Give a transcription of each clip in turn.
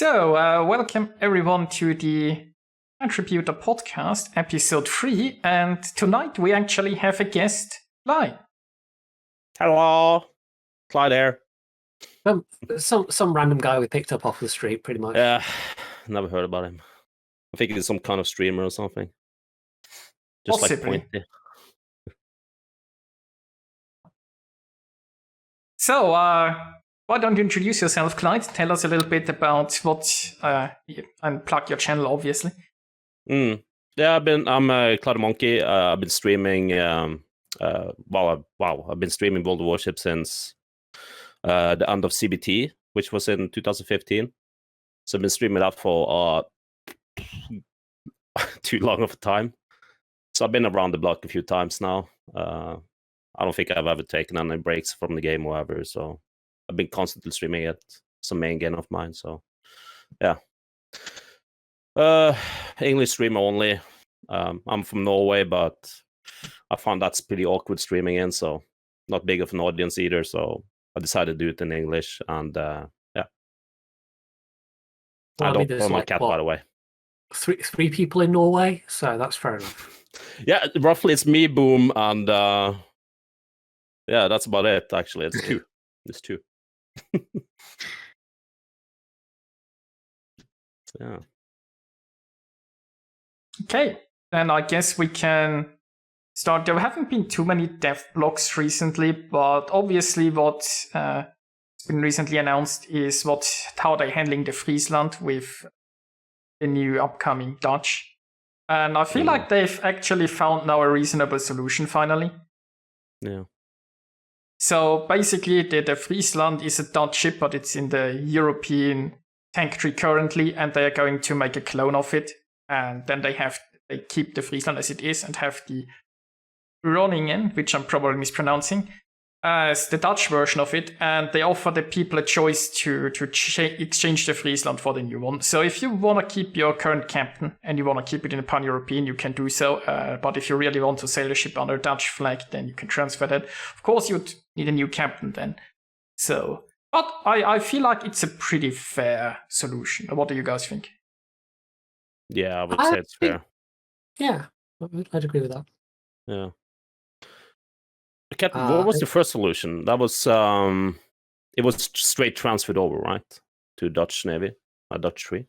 So, welcome everyone to the Catributor podcast, episode 3, and tonight we actually have a guest, Clyde. Hello, Clyde here. Some random guy we picked up off the street, pretty much. Yeah, never heard about him. I think he's some kind of streamer or something. Just Possibly. like Pointy. So, why don't you introduce yourself, Clyde? Tell us a little bit about what, and plug your channel, obviously. Yeah, I'm ClydeThaMonkey. I've been streaming. I've been streaming World of Warships since the end of CBT, which was in 2015. So I've been streaming that for too long of a time. So I've been around the block a few times now. I don't think I've ever taken any breaks from the game or whatever. So I've been constantly streaming it. It's a main game of mine. So yeah. English streamer only. I'm from Norway, but I found that's pretty awkward streaming in, so not big of an audience either. So I decided to do it in English, and yeah. Well, I don't follow my cat, by the way. Three people in Norway, so that's fair enough. Yeah, roughly it's me, Boom, and yeah, that's about it. Actually, it's two. It's two. Yeah. Okay, then I guess we can start. There haven't been too many dev blogs recently, but obviously what's been recently announced is how they're handling the Friesland with the new upcoming Dutch. And I feel like they've actually found now a reasonable solution finally. Yeah. So basically the Friesland is a Dutch ship, but it's in the European tank tree currently, and they're going to make a clone of it. And then they keep the Friesland as it is and have the Groningen, which I'm probably mispronouncing, as the Dutch version of it. And they offer the people a choice to exchange the Friesland for the new one. So if you want to keep your current captain and you want to keep it in a pan-European, you can do so. But if you really want to sail a ship under Dutch flag, then you can transfer that. Of course, you'd need a new captain then. So, but I feel like it's a pretty fair solution. What do you guys think? Yeah, I would say it's fair. Yeah, I'd agree with that. Yeah. What was the first solution? That was it was straight transferred over, right, to Dutch Navy, a Dutch tree.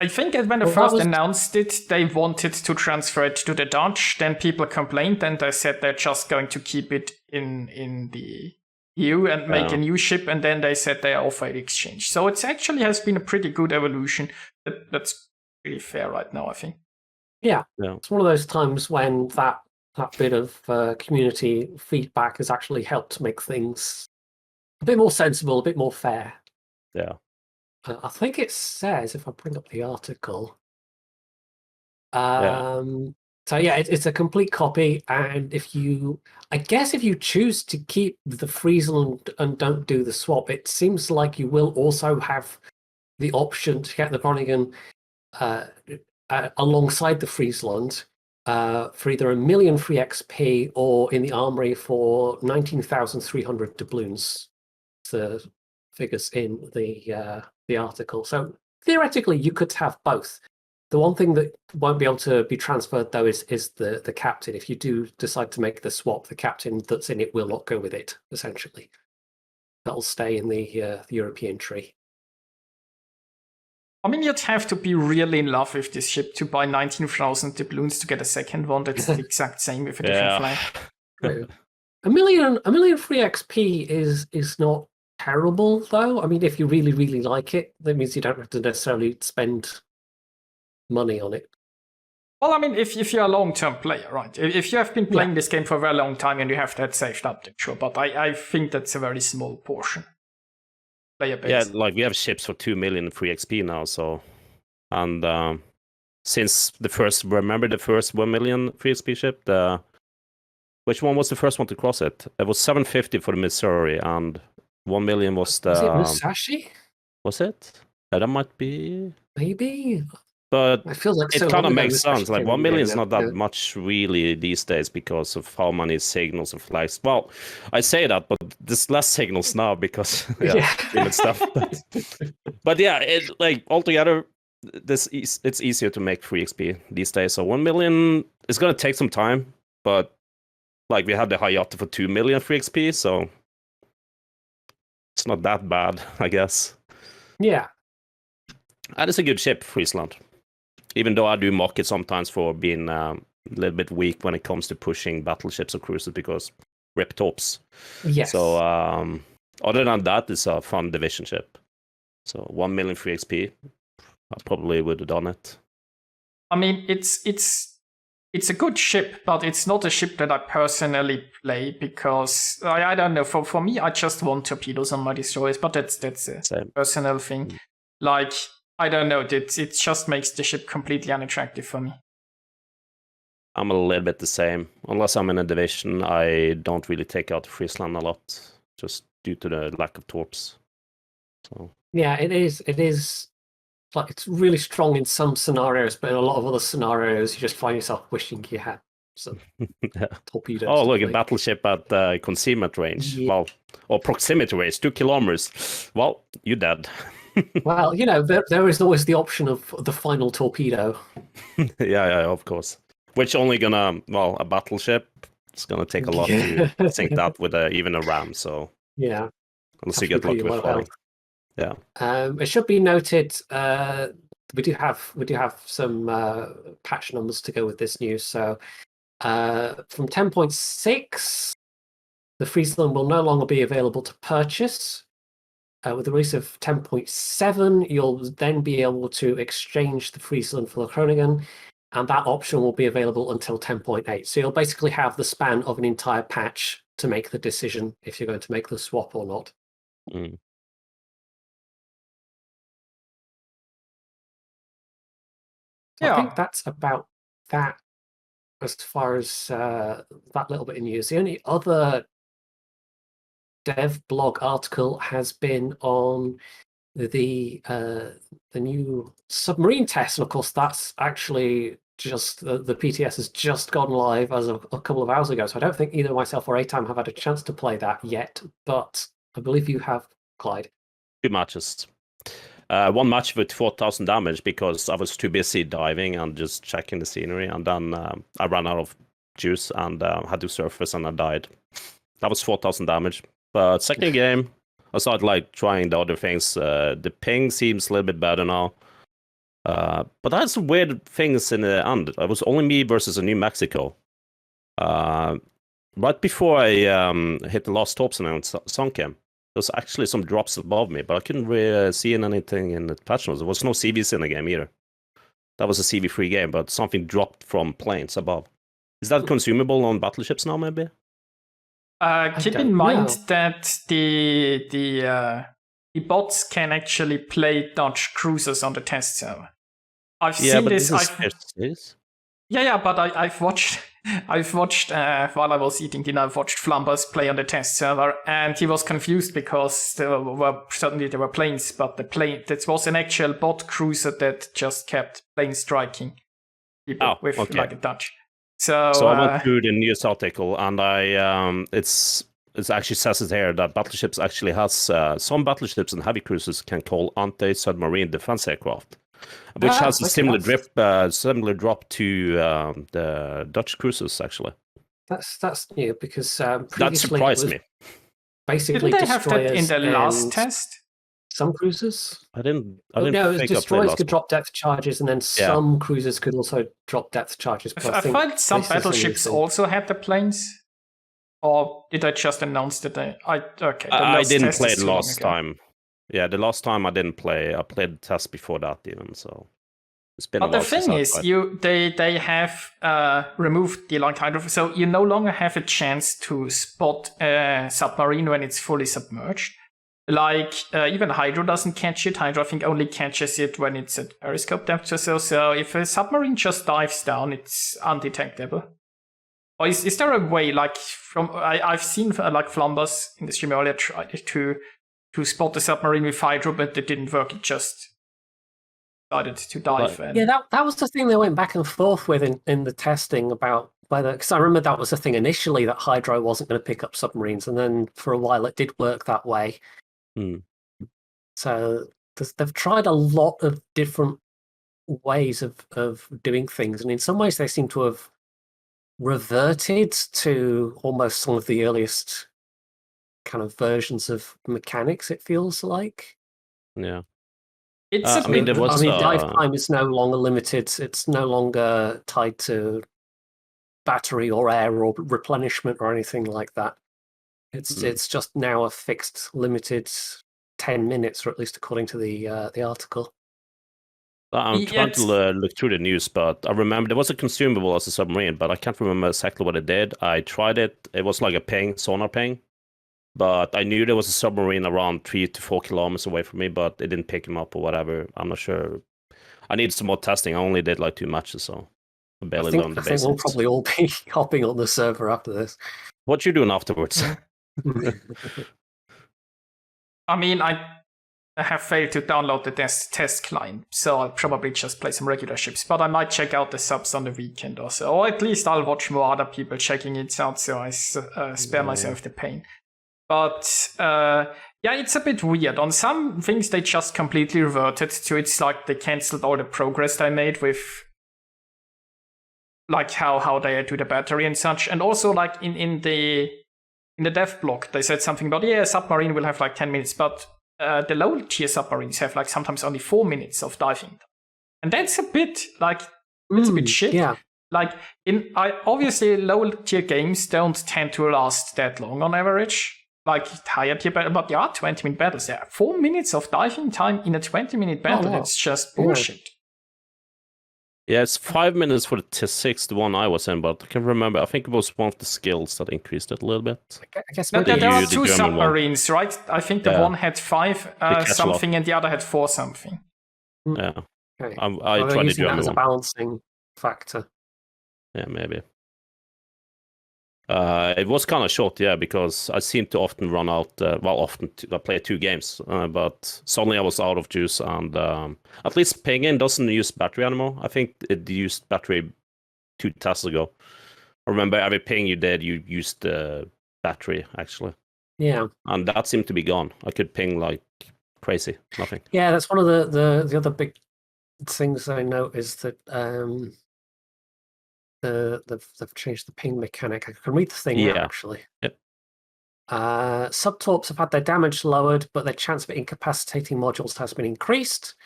I think that when they first announced it, they wanted to transfer it to the Dutch. Then people complained, and they said they're just going to keep it in the EU and make a new ship. And then they said they offered exchange. So it actually has been a pretty good evolution. That's pretty fair right now, I think. Yeah, it's one of those times when that bit of community feedback has actually helped make things a bit more sensible, a bit more fair. Yeah. I think it says, if I bring up the article, so yeah, it's a complete copy, and if you choose to keep the Friesland and don't do the swap, it seems like you will also have the option to get the Groningen alongside the Friesland for either 1 million free XP or in the armory for 19,300 doubloons. The figures in the article. So theoretically, you could have both. The one thing that won't be able to be transferred, though, is the captain. If you do decide to make the swap, the captain that's in it will not go with it, essentially. That'll stay in the European tree. I mean, you'd have to be really in love with this ship to buy 19,000 doubloons to get a second one that's the exact same with a different flag. 1 million free XP is not terrible, though. I mean, if you really, really like it, that means you don't have to necessarily spend money on it. Well, I mean, if you're a long-term player, right? If you have been playing this game for a very long time and you have that saved up, then sure. But I think that's a very small portion. Player base. Yeah, like we have ships for 2 million free XP now, so and since remember the first 1 million free XP ship, which one was the first one to cross it? It was 750 for the Missouri, and 1 million was the. Was it Musashi? Was it? That might be. Maybe. But It feels like it so kind of long ago, makes sense. especially Like in 1 the million game is now. not that much really these days because of how many signals and flags. Well, I say that, but there's less signals now because limit stuff. But yeah, like altogether, it's easier to make free XP these days. So 1 million is gonna take some time, but like we had the Hayate for 2 million free XP, so it's not that bad, I guess. Yeah. And it's a good ship, Friesland. Even though I do mock it sometimes for being a little bit weak when it comes to pushing battleships or cruisers because rip tops. Yes. So other than that, it's a fun division ship. So 1 million free XP, I probably would have done it. I mean, it's a good ship, but it's not a ship that I personally play because I don't know. For me, I just want torpedoes on my destroyers, but that's a Same. personal thing. Like, I don't know, it just makes the ship completely unattractive for me. I'm a little bit the same. Unless I'm in a division, I don't really take out Friesland a lot, just due to the lack of torps. So Yeah, it is. It is like it's really strong in some scenarios, but in a lot of other scenarios, you just find yourself wishing you had some torpedoes. oh, to look, a play. battleship at concealment range. Yeah. Well, or proximity range, 2 kilometers. Well, you're dead. Well, there is always the option of the final torpedo. yeah, of course. Which only gonna, well, a battleship, it's gonna take a lot to sink that with even a ram, so Yeah. unless you get lucky with flooding. Yeah. It should be noted we do have some patch numbers to go with this news. So from 10.6, the Friesland will no longer be available to purchase. With the release of 10.7, you'll then be able to exchange the Friesland for the Groningen, and that option will be available until 10.8. So you'll basically have the span of an entire patch to make the decision if you're going to make the swap or not. Mm. I think that's about that as far as that little bit of news. The only other dev blog article has been on the new submarine test, and of course that's actually just the PTS has just gone live as of a couple of hours ago. So I don't think either myself or Atam have had a chance to play that yet, but I believe you have, Clyde. 2 matches. One match with 4,000 damage because I was too busy diving and just checking the scenery, and then I ran out of juice and had to surface and I died. That was 4,000 damage. But second game, I started like trying the other things. The ping seems a little bit better now. But I had some weird things in the end. It was only me versus a New Mexico. Right before I hit the last tops and sunk him, there was actually some drops above me, but I couldn't really see anything in the patch notes. There was no CVs in the game either. That was a CV-free game, but something dropped from planes above. Is that consumable on battleships now, maybe? Keep in mind that the bots can actually play Dutch cruisers on the test server. I've seen this. But I've watched. I've watched while I was eating dinner. I've watched Flumbers play on the test server, and he was confused because there were planes, but that was an actual bot cruiser that just kept plane striking people with like a Dutch. So I went through the news article, and it actually says it here that battleships actually has some battleships and heavy cruisers can call anti-submarine defense aircraft, which has a similar drop to the Dutch cruisers. Actually, that's new because that surprised me. Basically, didn't they have that in the last test? Some cruisers? I didn't. No, destroyers could drop depth charges, and then some cruisers could also drop depth charges. I thought some battleships also had the planes. Or did I just announce that I didn't play the last time. Yeah, the last time I didn't play. I played the test before that even, so it's been a while. But the thing is, they have removed the long hydro, so you no longer have a chance to spot a submarine when it's fully submerged. Like, even Hydro doesn't catch it. Hydro, I think, only catches it when it's at periscope depth or so. So if a submarine just dives down, it's undetectable. Or is there a way, like, I've seen, like, Flumbers in the stream earlier try to spot the submarine with Hydro, but it didn't work. It just decided to dive. Like- And Yeah, that was the thing they went back and forth with in the testing about whether, because I remember that was the thing initially that Hydro wasn't going to pick up submarines, and then for a while it did work that way. Hmm. So they've tried a lot of different ways of doing things, and in some ways they seem to have reverted to almost some of the earliest kind of versions of mechanics, it feels like. Yeah. it's I a mean, bit. there was, dive time is no longer limited. It's no longer tied to battery or air or replenishment or anything like that. It's just now a fixed, limited 10 minutes, or at least according to the article. I'm trying to look through the news, but I remember there was a consumable as a submarine, but I can't remember exactly what it did. I tried it. It was like a ping, sonar ping. But I knew there was a submarine around 3 to 4 kilometers away from me, but it didn't pick him up or whatever. I'm not sure. I need some more testing. I only did like 2 matches, so I barely learned the I think basics. we'll probably all be hopping on the server after this. What you doing afterwards? I mean, I have failed to download the test client, so I'll probably just play some regular ships. But I might check out the subs on the weekend or so, or at least I'll watch more other people checking it out, so I spare myself the pain. But yeah, it's a bit weird. On some things, they just completely reverted to it's like they cancelled all the progress they made with like how they do the battery and such. And also like in the dev block, they said something about, yeah, submarine will have like 10 minutes, but the low tier submarines have like sometimes only 4 minutes of diving. And that's a bit like, it's a bit shit. Yeah. Like obviously low tier games don't tend to last that long on average. Like higher tier battle, but there are 20-minute battles. There are 4 minutes of diving time in a 20-minute battle. That's just bullshit. Yeah, it's 5 minutes for the T6, the one I was in, but I can remember. I think it was one of the skills that increased it a little bit. I guess There maybe are the two German submarines, right? I think the one had 5 something and the other had 4 something. Yeah. Okay. I Well, tried the using that German as a one. balancing factor. Yeah, maybe. It was kind of short, yeah, because I seem to often run out. I play 2 games, but suddenly I was out of juice, and at least pinging doesn't use battery anymore. I think it used battery 2 tests ago. I remember every ping you did, you used battery actually. Yeah, and that seemed to be gone. I could ping like crazy, nothing. yeah. That's one of the other big things I know is that they've changed the ping mechanic. I can read the thing now, actually. Yep. Sub-torps have had their damage lowered, but their chance of incapacitating modules has been increased.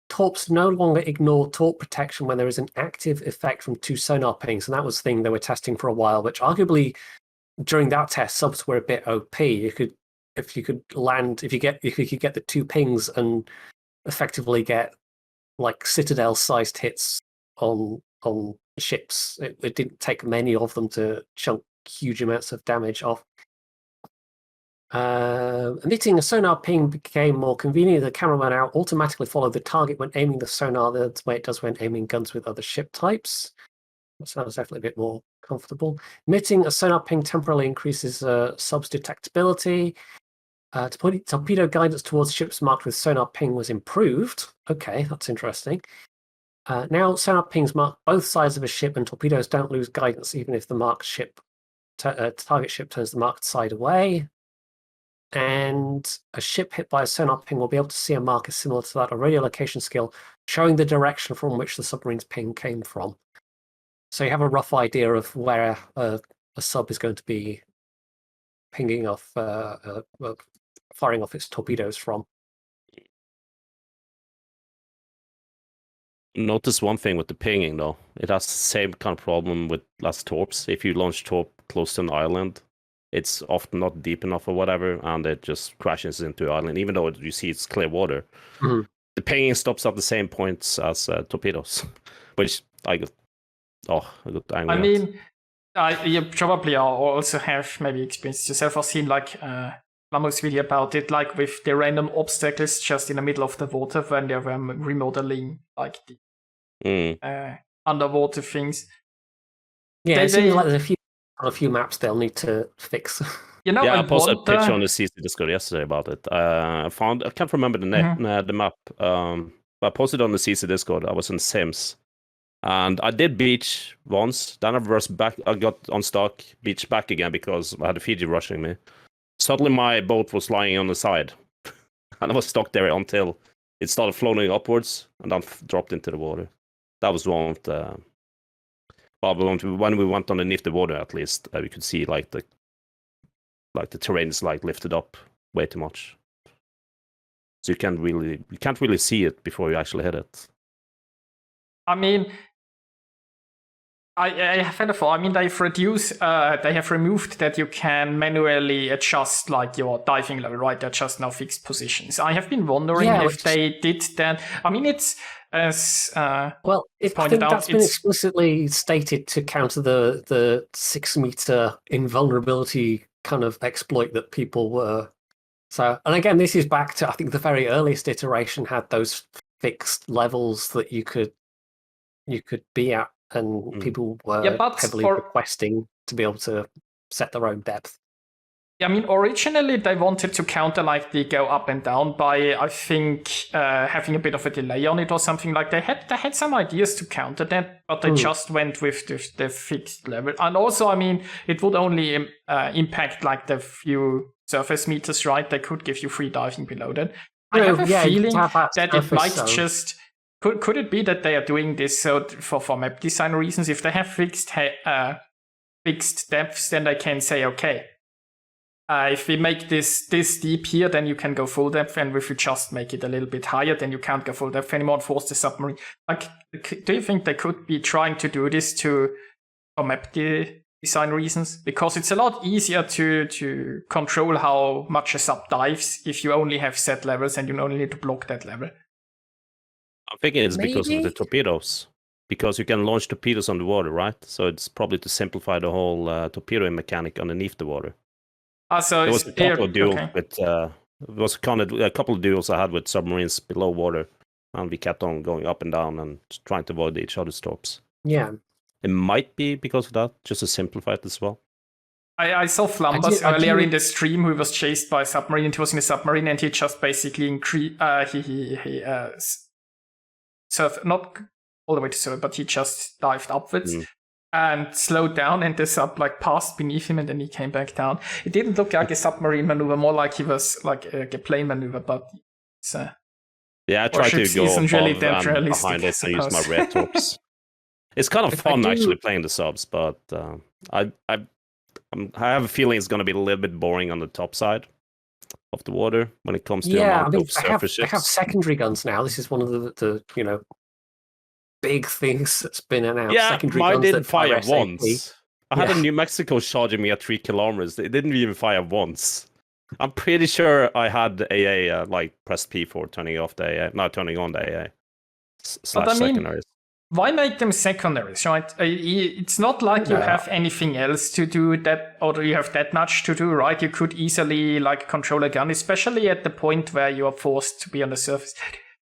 Torps no longer ignore torp protection when there is an active effect from 2 sonar pings, and that was the thing they were testing for a while, which arguably during that test subs were a bit OP. If you could get the 2 pings and effectively get like Citadel-sized hits on ships, it didn't take many of them to chunk huge amounts of damage off. Emitting a sonar ping became more convenient. The camera now automatically follow the target when aiming the sonar the way it does when aiming guns with other ship types. That sounds definitely a bit more comfortable. Emitting a sonar ping temporarily increases subs detectability. Torpedo guidance towards ships marked with sonar ping was improved. Okay, that's interesting. Now sonar pings mark both sides of a ship, and torpedoes don't lose guidance even if the marked ship target ship turns the marked side away. And a ship hit by a sonar ping will be able to see a marker similar to that, a radio location skill showing the direction from which the submarine's ping came from. So you have a rough idea of where a sub is going to be pinging off, firing off its torpedoes from. Notice one thing with the pinging though. It has the same kind of problem with last torps. If you launch torp close to an island, it's often not deep enough or whatever, and it just crashes into the island, even though you see it's clear water. Mm-hmm. The pinging stops at the same points as torpedoes, which I got angry I mean, you probably also have maybe experienced yourself or seen like Lamo's video about it, like with the random obstacles just in the middle of the water when they were remodeling like the underwater things. Yeah, it seems like there's a few maps they'll need to fix. You know, I posted a picture on the CC Discord yesterday about it. I can't remember the map. I posted on the CC Discord. I was in Sims, and I did beach once. Then I was back. I got on stock, beach back again because I had a Fiji rushing me. Suddenly, my boat was lying on the side, and I was stuck there until it started floating upwards and then dropped into the water. That was one of the. Well, when we went underneath the water, at least we could see like the terrain is like lifted up way too much. So you can't really see it before you actually hit it. I mean, I have had a thought. I mean, they have removed that you can manually adjust like your diving level, right? They're just now fixed positions. I have been wondering if they did that. I mean, it's as well, I pointed think out, that's been explicitly stated to counter the 6 meter invulnerability kind of exploit that people were. So, and again, this is back to, I think the very earliest iteration had those fixed levels that you could be at, and people were heavily requesting to be able to set their own depth. I mean, originally they wanted to counter like the go up and down by, I think, having a bit of a delay on it or something like. They had some ideas to counter that, but they just went with the fixed level. And also, I mean, it would only impact like the few surface meters, right? They could give you free diving below that. I have a feeling that it might just. Could it be that they are doing this so for map design reasons? If they have fixed depths, then they can say, okay, if we make this deep here, then you can go full depth, and if we just make it a little bit higher, then you can't go full depth anymore and force the submarine. Like, do you think they could be trying to do this for map design reasons? Because it's a lot easier to control how much a sub dives if you only have set levels and you only need to block that level. I'm thinking it's because of the torpedoes. Because you can launch torpedoes underwater, right? So it's probably to simplify the whole torpedo mechanic underneath the water. So there was a couple of duels with a couple of duels I had with submarines below water, and we kept on going up and down and trying to avoid each other's torps. Yeah, it might be because of that, just to simplify it as well. I saw Flambus earlier in the stream who was chased by a submarine, and he was in a submarine, and he just basically surfed, not all the way to surf, but he just dived upwards. And slowed down, and the sub like passed beneath him, and then he came back down. It didn't look like a submarine maneuver, more like he was like a plane maneuver. But it's, yeah, I tried to go above really and behind it and use my rear torps. It's kind of fun actually playing the subs, but I have a feeling it's going to be a little bit boring on the top side of the water when it comes to amount of surface ships. I have secondary guns now. This is one of the big things that's been announced. Yeah, secondary mine guns didn't fire SAP. once. I had a New Mexico charging me at 3 kilometers. It didn't even fire once. I'm pretty sure I had the AA like pressed P for turning off the AA, not turning on the AA / secondaries. Why make them secondaries, right? It's not like you have anything else to do that, or you have that much to do, right? You could easily like control a gun, especially at the point where you are forced to be on the surface.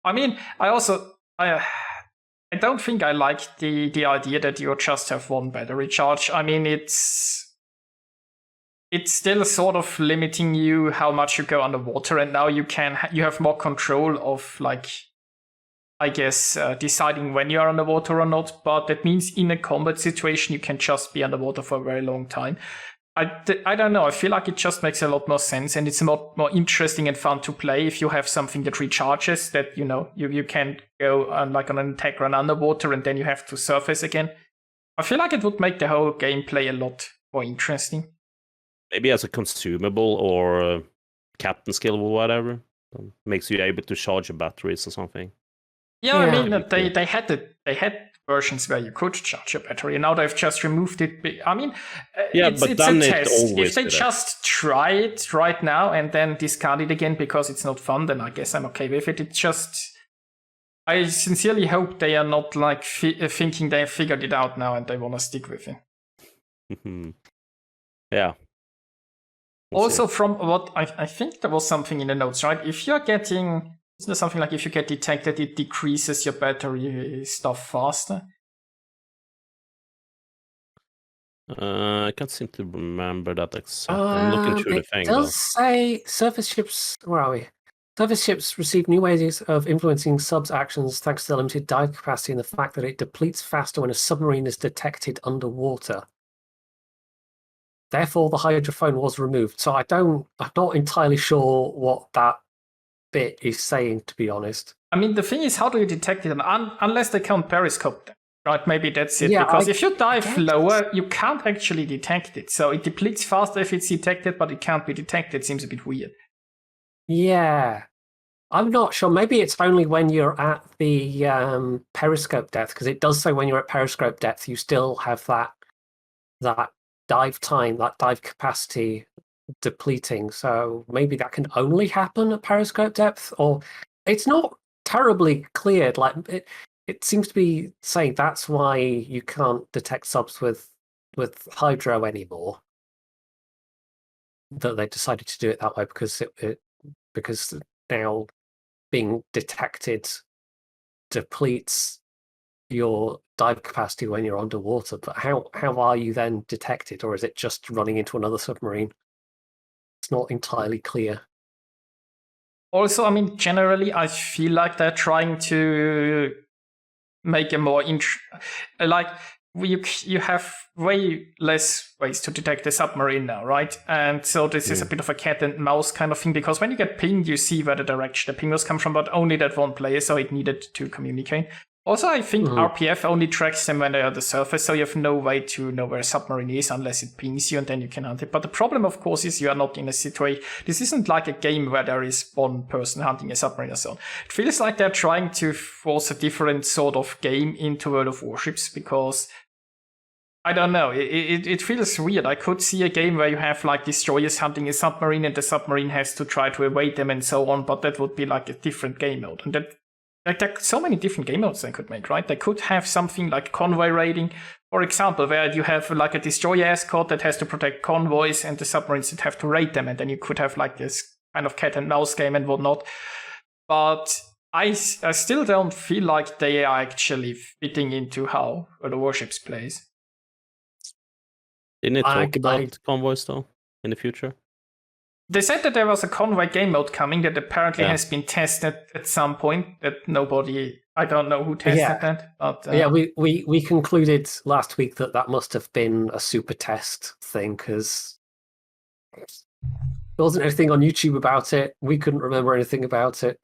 I mean, I don't think I like the idea that you just have one battery charge. I mean, it's still sort of limiting you how much you go underwater, and now you have more control of like, I guess, deciding when you are underwater or not. But that means in a combat situation, you can just be underwater for a very long time. I don't know. I feel like it just makes a lot more sense, and it's a lot more interesting and fun to play if you have something that recharges, that you can go like on an attack run underwater and then you have to surface again. I feel like it would make the whole gameplay a lot more interesting. Maybe as a consumable or captain skill or whatever, makes you able to charge your batteries or something. Yeah, I mean they had versions where you could charge your battery, and now they've just removed it. I mean, it's a test. If they just try it right now and then discard it again because it's not fun, then I guess I'm okay with it. I sincerely hope they are not like thinking they have figured it out now and they want to stick with it. Yeah. Also, from what I think there was something in the notes, right? If you're getting... Isn't there something like if you get detected, it decreases your battery stuff faster? I can't seem to remember that exactly. I'm looking through the thing. It does say surface ships. Where are we? Surface ships receive new ways of influencing subs' actions thanks to the limited dive capacity and the fact that it depletes faster when a submarine is detected underwater. Therefore, the hydrophone was removed. So I'm not entirely sure what that bit is saying, to be honest. I mean, the thing is, how do you detect it? Unless they count periscope, right? Maybe that's it. Yeah, Because if you dive lower, you can't actually detect it. So it depletes faster if it's detected, but it can't be detected. Seems a bit weird. Yeah. I'm not sure. Maybe it's only when you're at the periscope depth, because it does say when you're at periscope depth, you still have that dive time, that dive capacity depleting. So maybe that can only happen at periscope depth, or it's not terribly cleared. Like it seems to be saying that's why you can't detect subs with hydro anymore. That they decided to do it that way because because now being detected depletes your dive capacity when you're underwater. But how are you then detected, or is it just running into another submarine? It's not entirely clear. Also, I mean, generally, I feel like they're trying to make a more like you have way less ways to detect a submarine now, right? And so this is a bit of a cat and mouse kind of thing, because when you get pinged, you see where the direction the ping was come from, but only that one player, so it needed to communicate. Also, I think RPF only tracks them when they're at the surface, so you have no way to know where a submarine is unless it pings you, and then you can hunt it. But the problem, of course, is you are not in a situation. This isn't like a game where there is one person hunting a submarine or so on. It feels like they're trying to force a different sort of game into World of Warships, because I don't know, it feels weird. I could see a game where you have like destroyers hunting a submarine and the submarine has to try to evade them and so on, but that would be like a different game mode. And that, like, there are so many different game modes they could make, right? They could have something like convoy raiding, for example, where you have like a destroyer escort that has to protect convoys and the submarines that have to raid them, and then you could have like this kind of cat and mouse game and whatnot. But I still don't feel like they are actually fitting into how the Warships plays. Didn't it talk about convoys though in the future? They said that there was a convoy game mode coming that apparently has been tested at some point. That I don't know who tested that. But we concluded last week that must have been a super test thing, because there wasn't anything on YouTube about it. We couldn't remember anything about it.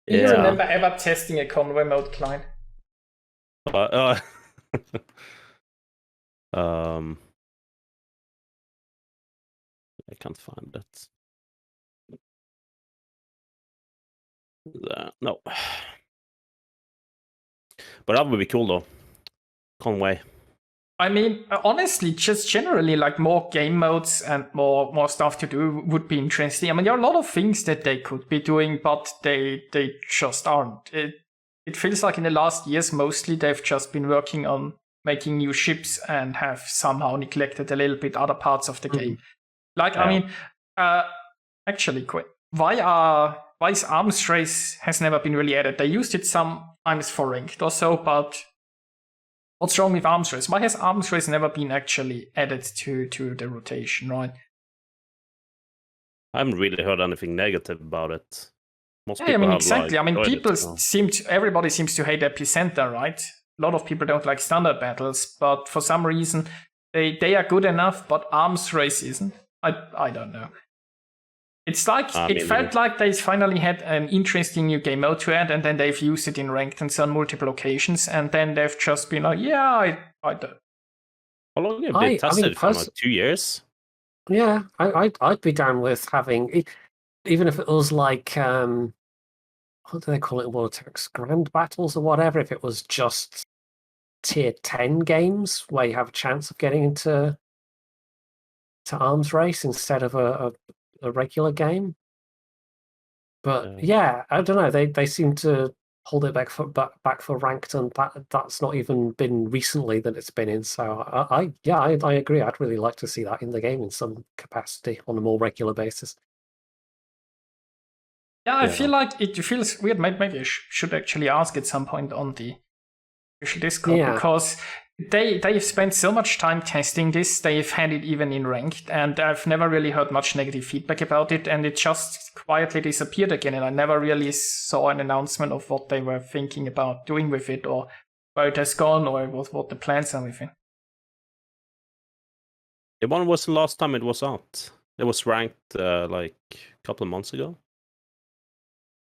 Do you remember ever testing a convoy mode, Clyde? I can't find that. No. But that would be cool though. Conway. I mean, honestly, just generally, like more game modes and more stuff to do would be interesting. I mean, there are a lot of things that they could be doing, but they just aren't. It feels like in the last years, mostly they've just been working on making new ships and have somehow neglected a little bit other parts of the game. Like, I mean, actually, why is arms race has never been really added? They used it sometimes for ranked or so, but what's wrong with arms race? Why has arms race never been actually added to the rotation, right? I haven't really heard anything negative about it. Most people I mean, have, exactly. Like, I mean, everybody seems to hate Epicenter, right? A lot of people don't like standard battles, but for some reason they are good enough, but arms race isn't. I don't know. It's like it felt like they finally had an interesting new game mode to add, and then they've used it in ranked and on multiple occasions, and then they've just been like, I don't. How long have they tested for? Like 2 years? Yeah, I'd be down with having it, even if it was like what do they call it? World Attacks Grand Battles or whatever. If it was just tier 10 games where you have a chance of getting into arms race instead of a regular game. But yeah, I don't know. They seem to hold it back for ranked, and that's not even been recently that it's been in. So I agree. I'd really like to see that in the game in some capacity on a more regular basis. Yeah, I feel like it feels weird. Maybe I should actually ask at some point on the official Discord, because they've spent so much time testing this. They've had it even in ranked, and I've never really heard much negative feedback about it. And it just quietly disappeared again. And I never really saw an announcement of what they were thinking about doing with it, or where it has gone, or what the plans are with it. When was the last time it was out? It was ranked like a couple of months ago.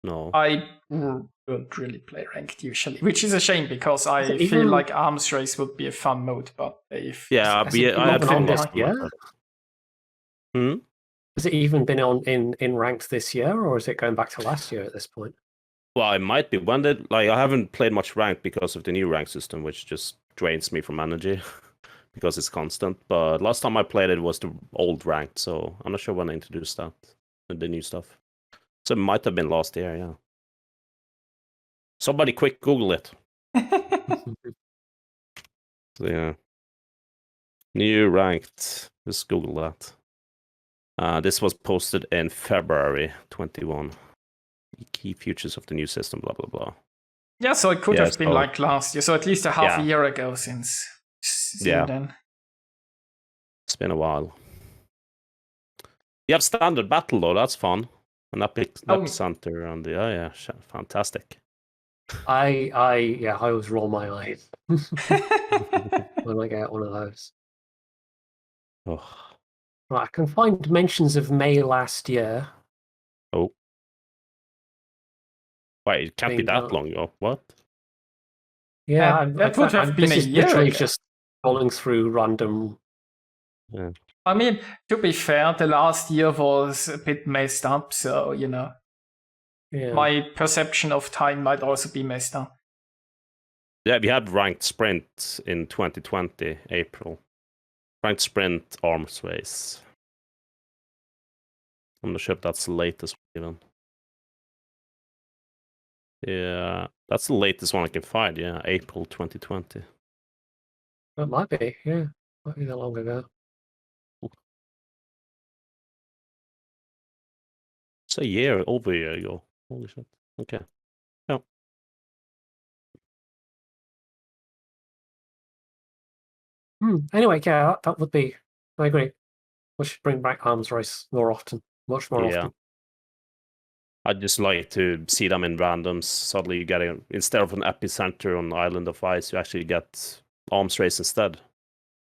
No. I don't really play ranked usually, which is a shame because I feel like arms race would be a fun mode, but if I have on this year. Has it even been on in ranked this year, or is it going back to last year at this point? Well, it might be. When did I haven't played much ranked because of the new rank system, which just drains me from energy because it's constant. But last time I played it was the old ranked, so I'm not sure when they introduced that, the new stuff. So it might have been last year, yeah. Somebody quick Google it. So, yeah. New ranked. Just Google that. This was posted in February 21. Key features of the new system, blah, blah, blah. Yeah, so it could have been like last year. So at least a half a year ago since then. It's been a while. You have standard battle, though. That's fun. An epicenter and the fantastic. I always roll my eyes when I get one of those. Oh. Right, I can find mentions of May last year. Oh. Wait, it can't be that long ago. What? Yeah, that would have been a year literally ago. just scrolling through random. Yeah. I mean, to be fair, the last year was a bit messed up, so, you know, my perception of time might also be messed up. Yeah, we had ranked sprint in 2020, April. Ranked sprint arms race. I'm not sure if that's the latest even. Yeah, that's the latest one I can find, yeah, April 2020. It might be, yeah. Might be that long ago. It's over a year ago. Holy shit. Okay. Yeah. Anyway, yeah, that would be. I agree. We should bring back arms race more often, much more often. I'd just like to see them in randoms. Suddenly, you get instead of an epicenter on Island of Ice, you actually get arms race instead.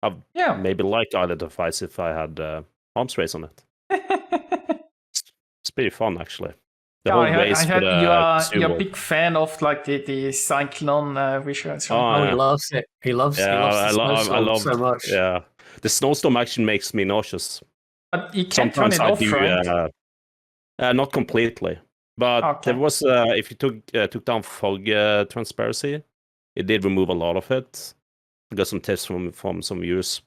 I'd maybe like Island of Ice if I had arms race on it. It's pretty fun, actually. The whole race. You're a big fan of like the cyclone visuals. Oh, he loves it. He loves. Yeah, he loves the snowstorm so much. Yeah, the snowstorm actually makes me nauseous. But you can't turn it off, right? Not completely, but there was if you took down fog transparency, it did remove a lot of it. I got some tips from some viewers.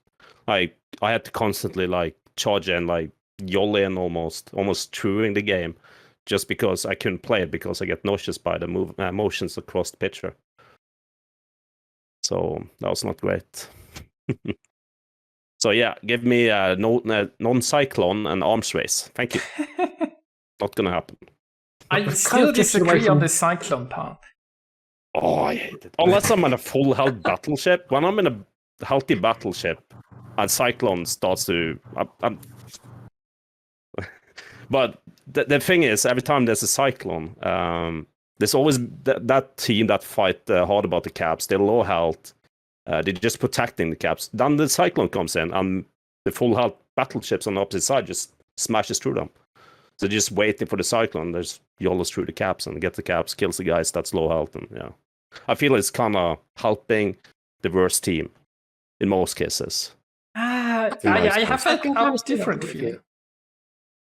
I had to constantly like charge and like yolle and almost truing the game, just because I couldn't play it because I get nauseous by the motions across the picture. So that was not great. So yeah, give me a non-cyclone and arms race. Thank you. Not gonna happen. I still disagree on the cyclone part. Oh, I hate it. Unless I'm in a full health battleship. When I'm in a healthy battleship and cyclone starts to... But the thing is, every time there's a cyclone, there's always that team that fight hard about the caps. They're low health. They're just protecting the caps. Then the cyclone comes in, and the full health battleships on the opposite side just smashes through them. So just waiting for the cyclone. There's YOLOs through the caps and get the caps, kills the guys that's low health, and yeah. I feel it's kind of helping the worst team in most cases. I have a different feeling.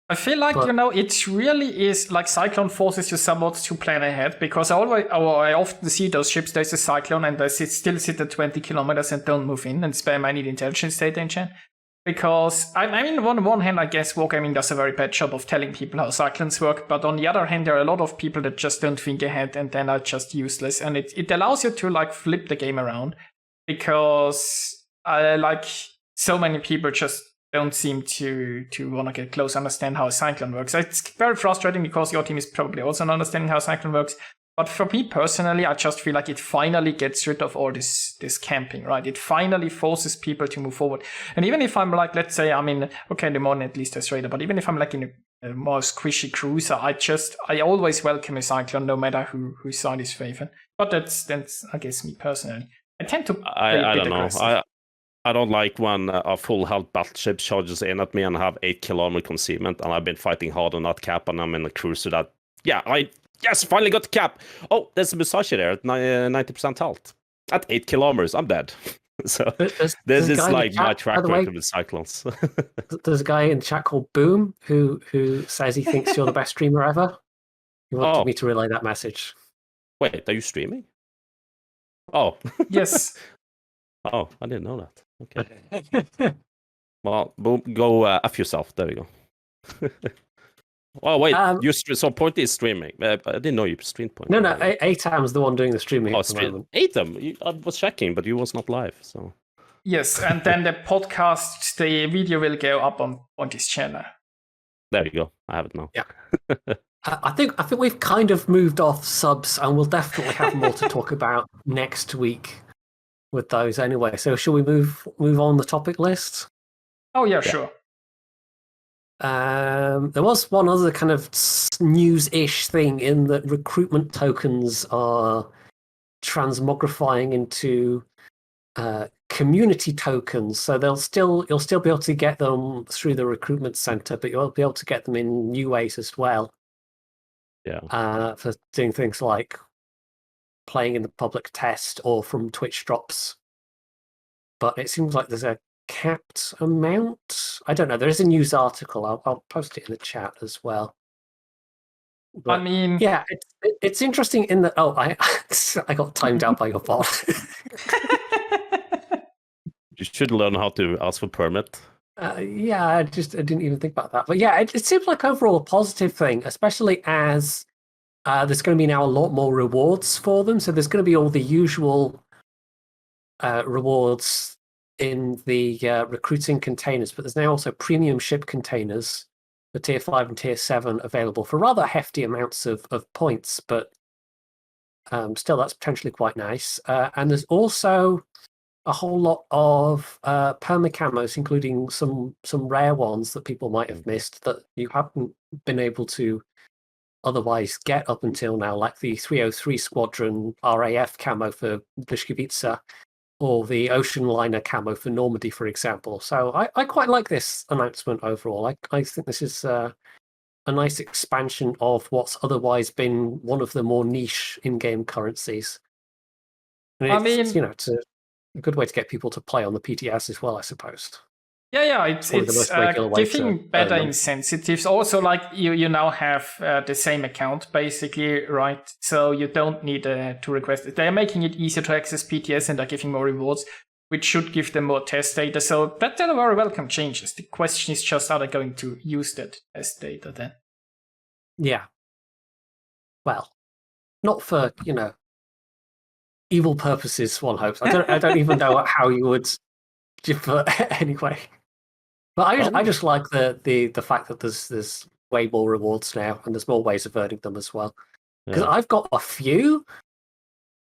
I feel like, it really is like Cyclone forces you somewhat to plan ahead, because I often see those ships, there's a Cyclone and they still sit at 20 kilometers and don't move in and spam I need intelligence data engine. Because, I mean, on one hand, I guess Wargaming does a very bad job of telling people how Cyclones work, but on the other hand, there are a lot of people that just don't think ahead and then are just useless. And it allows you to, like, flip the game around, because, so many people just don't seem to want to get close, understand how a Cyclone works. It's very frustrating because your team is probably also not understanding how a Cyclone works. But for me personally, I just feel like it finally gets rid of all this camping, right? It finally forces people to move forward. And even if I'm like, let's say I'm in, okay, the morning at least as raider, but even if I'm like in a more squishy cruiser, I always welcome a cyclone, no matter whose side is favored. But that's I guess me personally. I tend to play I a bit don't know. aggressive. I don't like when a full health battleship charges in at me and have 8 kilometer concealment, and I've been fighting hard on that cap, and I'm in a cruiser that, yes, finally got the cap. Oh, there's a Musashi there at 90% health. At 8 kilometers, I'm dead. So this is like my track record with Cyclones. There's a guy in the chat called Boom who says he thinks you're the best streamer ever. He wanted me to relay that message. Wait, are you streaming? Oh. Yes. Oh, I didn't know that. Okay. Well, Boom, go F yourself. There we go. Oh, wait, so Pointy is streaming. I didn't know you streamed Pointy. No, Atam's the one doing the streaming at the moment. Atam, I was checking, but you was not live, so... Yes, and then the podcast, the video will go up on Pointy's channel. There you go. I have it now. Yeah. I think we've kind of moved off subs, and we'll definitely have more to talk about next week with those anyway. So shall we move on the topic list? Oh, yeah, sure. There was one other kind of news-ish thing in that recruitment tokens are transmogrifying into community tokens. So you'll still be able to get them through the recruitment center, but you'll be able to get them in new ways as well. Yeah. For doing things like playing in the public test or from Twitch drops. But it seems like there's a capped amount. I don't know. There is a news article. I'll post it in the chat as well. But, I mean, yeah, it's interesting in that. Oh, I got timed out by your bot. You should learn how to ask for permit. Yeah, I didn't even think about that. But yeah, it seems like overall a positive thing, especially as there's going to be now a lot more rewards for them. So there's going to be all the usual rewards in the recruiting containers, but there's now also premium ship containers for tier 5 and tier 7 available for rather hefty amounts of points, but still that's potentially quite nice. And there's also a whole lot of permacamos, including some rare ones that people might have missed that you haven't been able to otherwise get up until now, like the 303 Squadron RAF camo for Bishkevitsa, or the ocean liner camo for Normandy, for example. So I quite like this announcement overall. I think this is a nice expansion of what's otherwise been one of the more niche in-game currencies. And it's a good way to get people to play on the PTS as well, I suppose. Yeah, it's giving better incentives. Also, like you now have the same account, basically, right? So you don't need to request it. They're making it easier to access PTS, and they're giving more rewards, which should give them more test data. So that are very welcome changes. The question is just, are they going to use that test data then? Yeah. Well, not for, evil purposes, one hopes. I don't even know how you would, but anyway. But I just like the fact that there's way more rewards now, and there's more ways of earning them as well. Because I've got a few,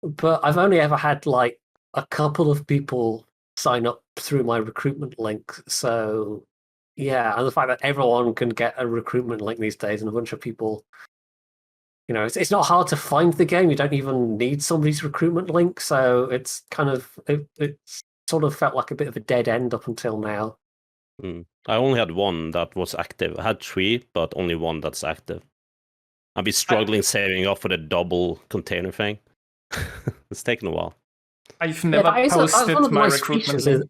but I've only ever had like a couple of people sign up through my recruitment link. So yeah, and the fact that everyone can get a recruitment link these days, and a bunch of people, it's not hard to find the game. You don't even need somebody's recruitment link, so it's kind of it sort of felt like a bit of a dead end up until now. I only had one that was active. I had 3, but only one that's active. I've been struggling saving up for the double container thing. It's taken a while. I've never posted my recruitment link.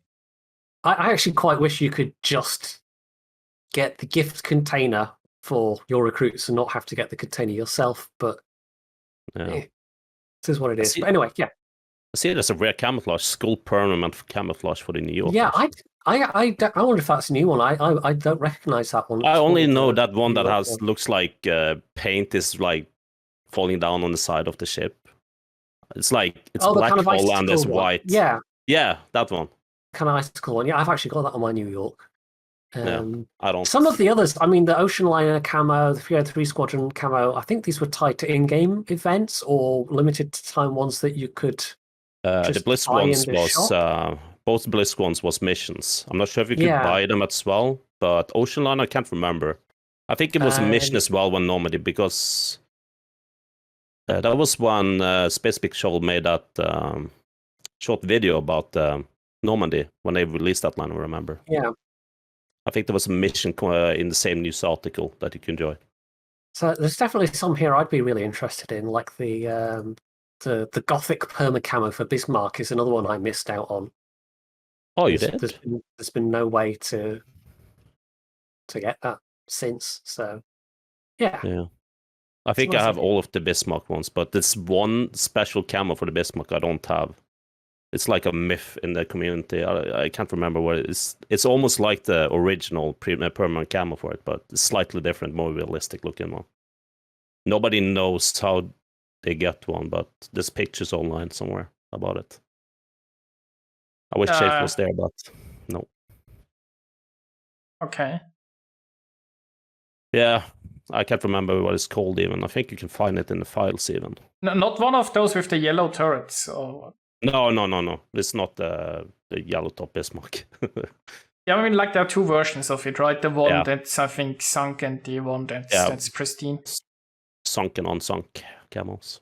I actually quite wish you could just get the gift container for your recruits and not have to get the container yourself, but this is what it is. But anyway, yeah. I see there's a rare camouflage, skull permanent camouflage for the New York. Yeah, I wonder if that's a new one. I don't recognize that one. I only know that one that looks like paint is like falling down on the side of the ship. It's like it's black kind of and there's white. Yeah, that one. Kind of icicle one. Yeah, I've actually got that on my New York. I don't. Some of the others, I mean, the Ocean Liner camo, the Ep.3 Squadron camo, I think these were tied to in-game events or limited time ones that you could The just Blisk buy in ones the was shop. both Blisk ones was missions. I'm not sure if you could Yeah. buy them as well, but Ocean Line I can't remember. I think it was a mission as well when Normandy, because that was when Space Big Shovel made that short video about Normandy when they released that line. I remember. Yeah. I think there was a mission in the same news article that you can enjoy. So there's definitely some here I'd be really interested in, like the Gothic perma camo for Bismarck is another one I missed out on. Oh, you did? There's been no way to get that since. So yeah. I think nice I have idea. all of the Bismarck ones, but there's one special camo for the Bismarck I don't have. It's like a myth in the community. I can't remember what it is. It's almost like the original permanent camo for it, but it's slightly different, more realistic looking one. Nobody knows how they get one, but there's pictures online somewhere about it. I wish Chase was there, but no. Okay. Yeah, I can't remember what it's called even. I think you can find it in the files even. No, not one of those with the yellow turrets. Or... No. It's not the yellow top Bismarck. Yeah, I mean, like there are two versions of it, right? The one that's, I think, sunk and the one that's pristine. Sunken on sunk camos.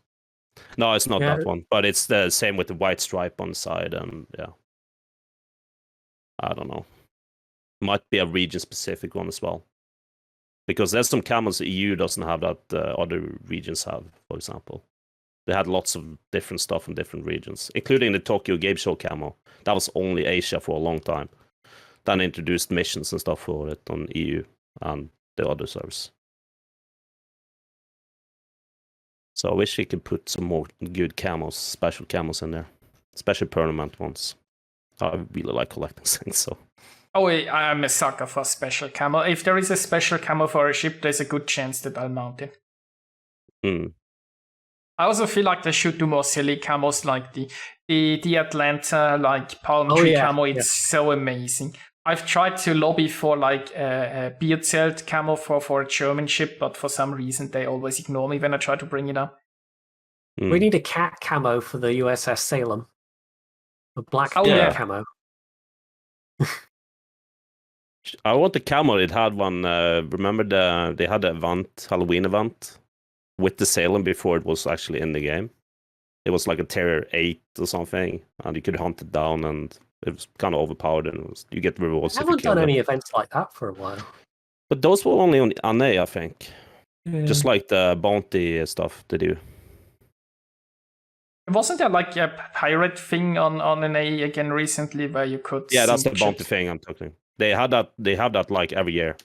No, it's not that one, but it's the same with the white stripe on the side, and I don't know. Might be a region-specific one as well. Because there's some camos the EU doesn't have that other regions have, for example. They had lots of different stuff in different regions, including the Tokyo Game Show camo. That was only Asia for a long time. Then introduced missions and stuff for it on EU and the other servers. So I wish we could put some more good camos, special camos in there. Special permanent ones. I really like collecting things, so... Oh, I'm a sucker for special camo. If there is a special camo for a ship, there's a good chance that I'll mount it. I also feel like they should do more silly camos, like the Atlanta, like palm tree camo. It's so amazing. I've tried to lobby for like a beer zelt camo for a German ship, but for some reason they always ignore me when I try to bring it up. We need a cat camo for the USS Salem. A black camo. I want the camo. It had one. Remember they had the Halloween event with the Salem before it was actually in the game. It was like a Terror 8 or something, and you could hunt it down, and it was kind of overpowered, and you get rewards. I haven't done any events like that for a while. But those were only on NA, I think. Just like the bounty stuff they do. Wasn't there like a pirate thing on NA again recently where you could? Yeah, that's the bounty thing I'm talking. They have that like every year,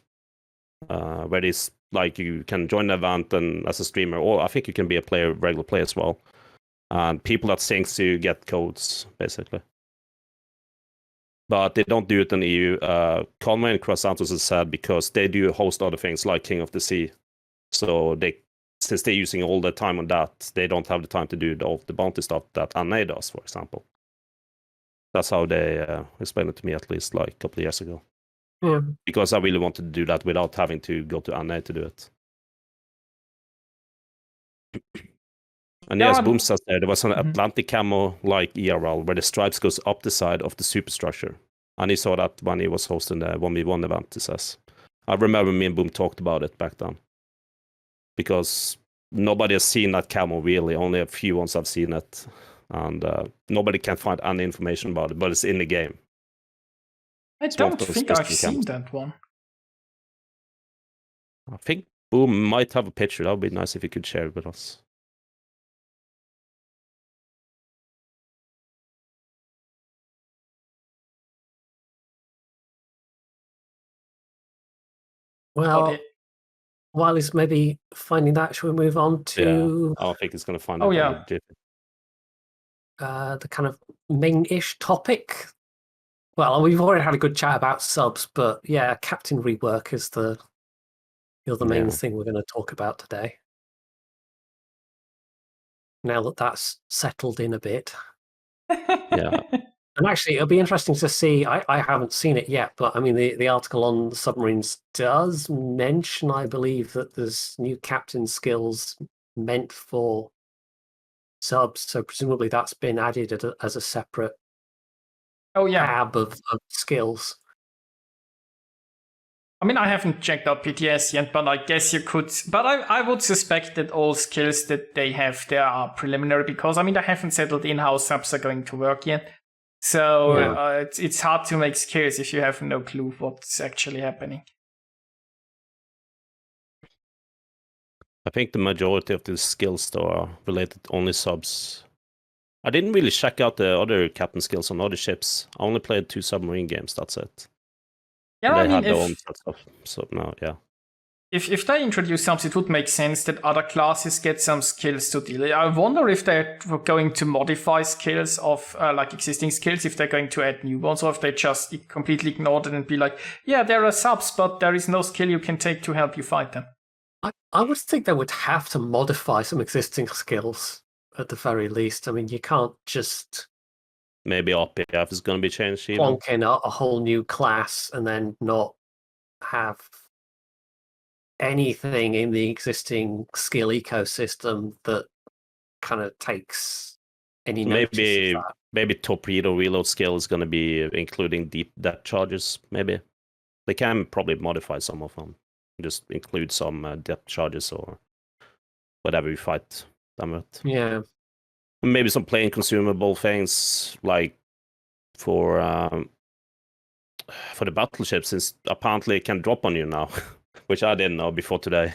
where it's like you can join the event and as a streamer, or I think you can be a regular player as well. And people that sings you get codes basically, but they don't do it in the EU. Conway and Cross Santos is sad because they do host other things like King of the Sea, so since they're using all the time on that, they don't have the time to do the bounty stuff that NA does, for example. That's how they explained it to me, at least like a couple of years ago. Yeah. Because I really wanted to do that without having to go to NA to do it. And yes, Boom says there was an Atlantic camo like ERL where the stripes goes up the side of the superstructure. And he saw that when he was hosting the 1v1 event, he says. I remember me and Boom talked about it back then. Because nobody has seen that camo really, only a few ones have seen it. And nobody can find any information about it, but it's in the game. I don't think I've seen that one. I think Boom might have a picture. That would be nice if you could share it with us. Well, while he's maybe finding that, should we move on to... Yeah, I think he's going to find it. The kind of main-ish topic. Well, we've already had a good chat about subs, but yeah, Captain Rework is the main thing we're going to talk about today. Now that that's settled in a bit. Yeah. And actually, it'll be interesting to see. I haven't seen it yet, but I mean, the article on submarines does mention, I believe, that there's new captain skills meant for subs. So presumably that's been added as a separate Oh yeah. tab of skills. I mean, I haven't checked out PTS yet, but I guess you could. But I would suspect that all skills that they have there are preliminary because, I mean, they haven't settled in how subs are going to work yet. So Yeah. it's hard to make skills if you have no clue what's actually happening. I think the majority of the skills, though, are related only subs. I didn't really check out the other captain skills on other ships. I only played 2 submarine games, that's it. Yeah, They I mean, had their own stuff. So no, yeah. If they introduce something, it would make sense that other classes get some skills to deal. I wonder if they're going to modify skills of like existing skills, if they're going to add new ones, or if they just completely ignore it and be like, yeah, there are subs, but there is no skill you can take to help you fight them. I would think they would have to modify some existing skills at the very least. I mean, you can't just Maybe RPF is going to be changed even. plonk in a whole new class and then not have anything in the existing skill ecosystem that kind of takes any notice of that. Maybe torpedo reload skill is going to be including deep depth charges. Maybe they can probably modify some of them, just include some depth charges or whatever you fight them with. Yeah. Maybe some plain consumable things like for the battleships, since apparently it can drop on you now, which I didn't know before today.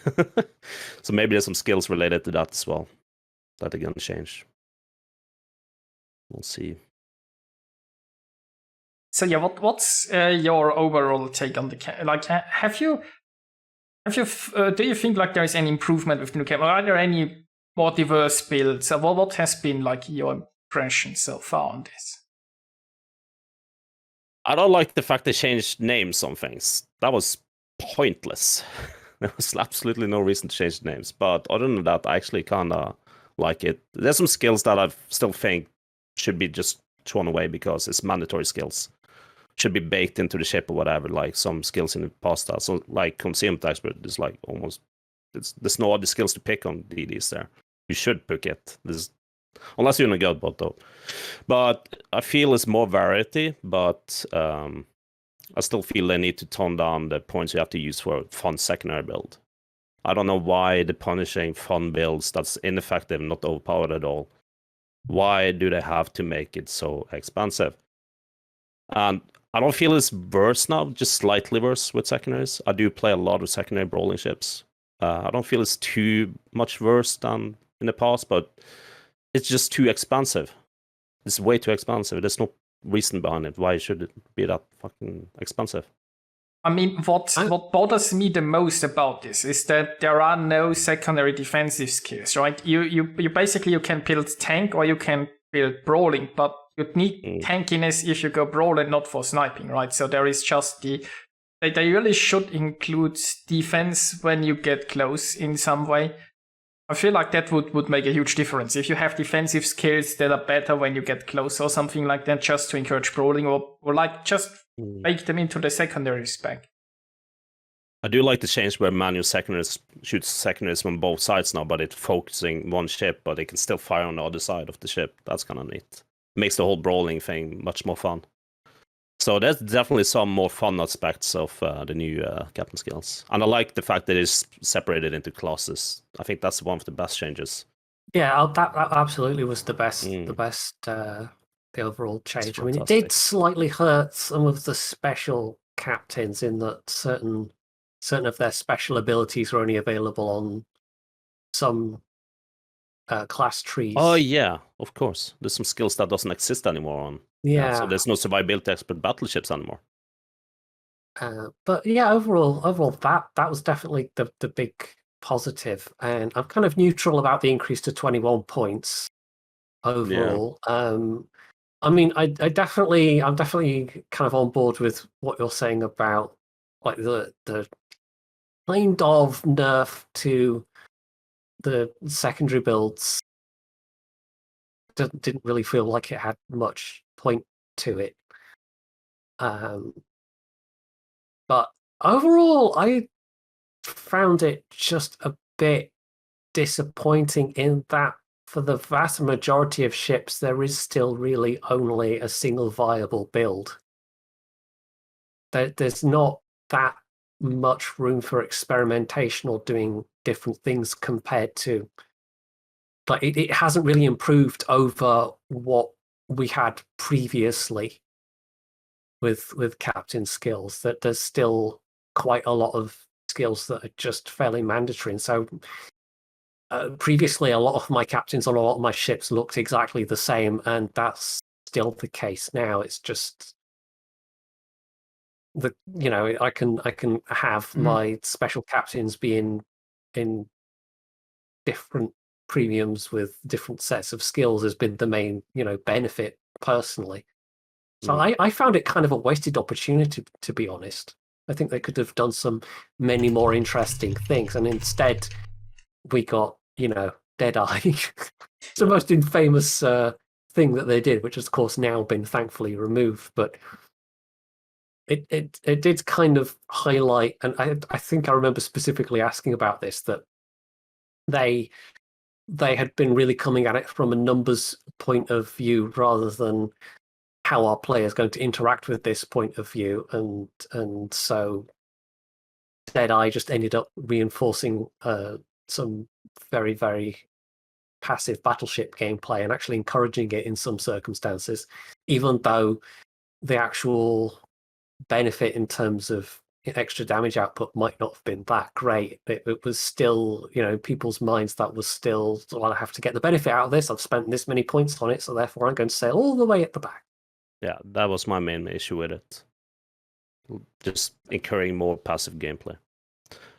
So maybe there's some skills related to that as well that are going to change. We'll see. So yeah, what's your overall take on the like? Do you think like there is any improvement with the new camera? Are there any more diverse builds? What has been like your impression so far on this? I don't like the fact they changed names on things. That was pointless. There was absolutely no reason to change names. But other than that, I actually kind of like it. There's some skills that I still think should be just thrown away because it's mandatory skills. Should be baked into the ship or whatever, like some skills in the past. So like concealment expert is like almost, there's no other skills to pick on DDs there. You should pick it. Unless you're in a good bot though. But I feel it's more variety, but I still feel they need to tone down the points you have to use for a fun secondary build. I don't know why they're punishing fun builds that's ineffective, not overpowered at all. Why do they have to make it so expensive? And I don't feel it's worse now, just slightly worse with secondaries. I do play a lot of secondary brawling ships. I don't feel it's too much worse than in the past, but it's just too expensive. It's way too expensive. There's no reason behind it. Why should it be that fucking expensive? I mean, what bothers me the most about this is that there are no secondary defensive skills, right? You basically you can build tank or you can build brawling, but you'd need tankiness if you go brawling, not for sniping, right? So there is just they really should include defense when you get close in some way. I feel like that would make a huge difference. If you have defensive skills that are better when you get close or something like that, just to encourage brawling or like just make them into the secondary spec. I do like the change where manual secondaries shoots secondaries from both sides now, but it's focusing one ship, but they can still fire on the other side of the ship. That's kind of neat. Makes the whole brawling thing much more fun. So there's definitely some more fun aspects of the new captain skills. And I like the fact that it's separated into classes. I think that's one of the best changes. Yeah, that absolutely was the best. The overall change. I mean, it did slightly hurt some of the special captains in that certain of their special abilities were only available on some class trees. Oh yeah, of course. There's some skills that doesn't exist anymore on. Yeah. So there's no survivability expert battleships anymore. But yeah, overall, that was definitely the big positive, and I'm kind of neutral about the increase to 21 points overall. Yeah. I mean, I'm definitely kind of on board with what you're saying about like the kind of nerf to the secondary builds. Didn't really feel like it had much point to it. But overall, I found it just a bit disappointing in that for the vast majority of ships, there is still really only a single viable build. There's not that much room for experimentation or doing different things compared to, but it hasn't really improved over what we had previously with captain skills. That there's still quite a lot of skills that are just fairly mandatory. And so previously, a lot of my captains on a lot of my ships looked exactly the same, and that's still the case now. It's just I can have my special captains be in different premiums with different sets of skills has been the main benefit personally. So I found it kind of a wasted opportunity, to be honest. I think they could have done many more interesting things, and instead we got Deadeye. It's the most infamous thing that they did, which has of course now been thankfully removed, but it did kind of highlight, and I think I remember specifically asking about this, that they had been really coming at it from a numbers point of view rather than how our players going to interact with this point of view, and so Deadeye just ended up reinforcing some very, very passive battleship gameplay and actually encouraging it in some circumstances, even though the actual benefit in terms of extra damage output might not have been that great. It was still, in people's minds, that was still, well, I have to get the benefit out of this. I've spent this many points on it, so therefore I'm going to sail all the way at the back. Yeah, that was my main issue with it. Just encouraging more passive gameplay.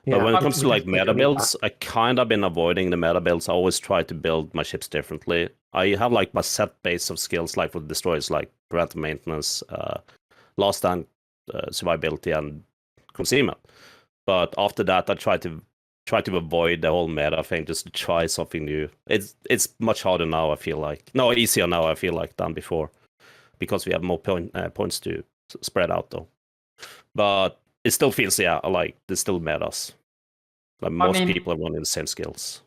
Yeah, but when it comes to meta builds, I kind of been avoiding the meta builds. I always try to build my ships differently. I have my set base of skills, like for destroyers, like preventive maintenance, last stand, survivability, and concealment. But after that, I try to avoid the whole meta thing, just to try something new. It's much harder now, I feel like. No, easier now, I feel like, than before, because we have more points to spread out, though. But it still feels, there's still metas. Most people are running the same skills.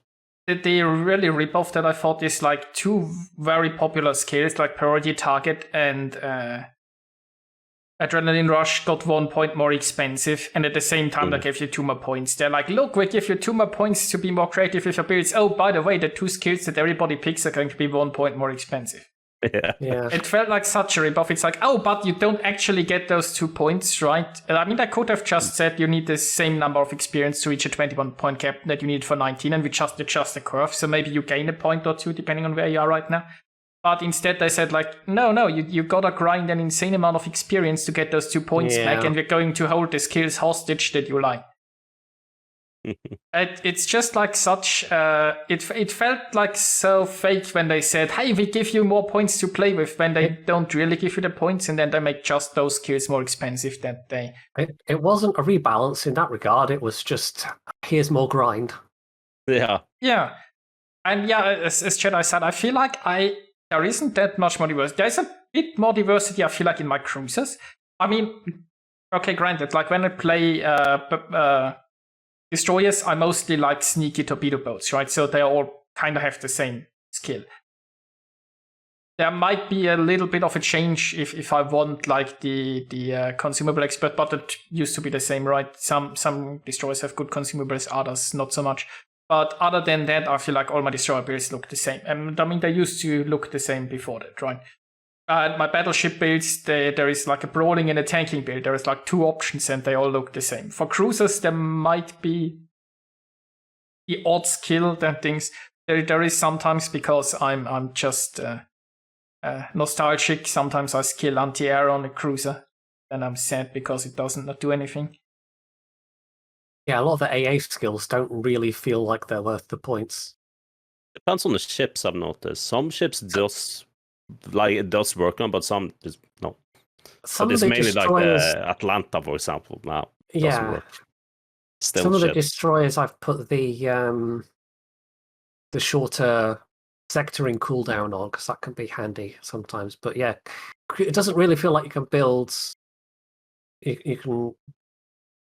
The really rip-off that I thought is two very popular skills, like Priority Target and Adrenaline Rush, got 1 point more expensive, and at the same time they gave you 2 more points. They're like, look, we give you 2 more points to be more creative with your builds. Oh, by the way, the 2 skills that everybody picks are going to be 1 point more expensive. Yeah. It felt like such a rip-off. It's like, oh, but you don't actually get those 2 points, right? I mean, I could have just said you need the same number of experience to reach a 21-point cap that you need for 19, and we just adjust the curve, so maybe you gain a point or 2 depending on where you are right now. But instead they said no, you gotta grind an insane amount of experience to get those 2 points back, and we're going to hold the skills hostage that you like. It's just such. It felt like so fake when they said, "Hey, we give you more points to play with," when they don't really give you the points, and then they make just those skills more expensive. That they. It wasn't a rebalance in that regard. It was just, here's more grind. Yeah. Yeah, and as Jedi said, I feel like there isn't that much more diversity. There's a bit more diversity, I feel like, in my cruisers. I mean, okay, granted, when I play destroyers, I mostly like sneaky torpedo boats, right? So they all kind of have the same skill. There might be a little bit of a change if I want the consumable expert, but it used to be the same, right? Some destroyers have good consumables, others not so much. But other than that, I feel like all my destroyer builds look the same. And I mean, they used to look the same before that, right? My battleship builds, there is a brawling and a tanking build. There is 2 options, and they all look the same. For cruisers, there might be the odd skill and things. There is sometimes, because I'm just nostalgic. Sometimes I skill anti-air on a cruiser, and I'm sad because it doesn't not do anything. Yeah, a lot of the AA skills don't really feel like they're worth the points. Depends on the ships, I've noticed. Some ships just it does work on, but some just no. Some but it's of the mainly destroyers, Atlanta, for example, now. Yeah. Work. Still some of the ships. destroyers I've put the shorter sectoring cooldown on, because that can be handy sometimes. But yeah, it doesn't really feel like you can build. You can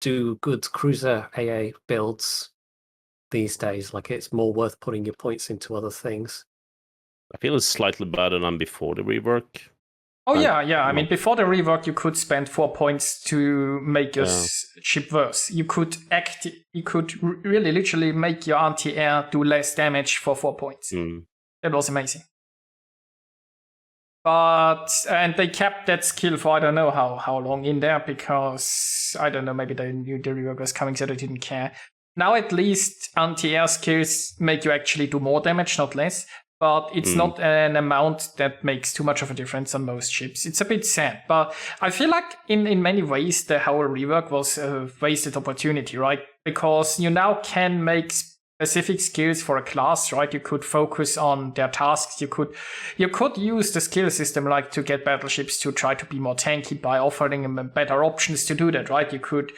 do good cruiser AA builds these days. Like, it's more worth putting your points into other things. I feel it's slightly better than before the rework. Oh yeah. I mean, before the rework, you could spend 4 points to make your ship worse. You could really literally make your anti-air do less damage for 4 points. That was amazing. And they kept that skill for I don't know how long in there, because I don't know, maybe they knew the rework was coming, so they didn't care. Now at least anti-air skills make you actually do more damage, not less. But it's not an amount that makes too much of a difference on most ships. It's a bit sad, but I feel like in many ways the whole rework was a wasted opportunity, right? Because you now can make specific skills for a class, right? You could focus on their tasks. You could use the skill system like to get battleships to try to be more tanky by offering them better options to do that, right? You could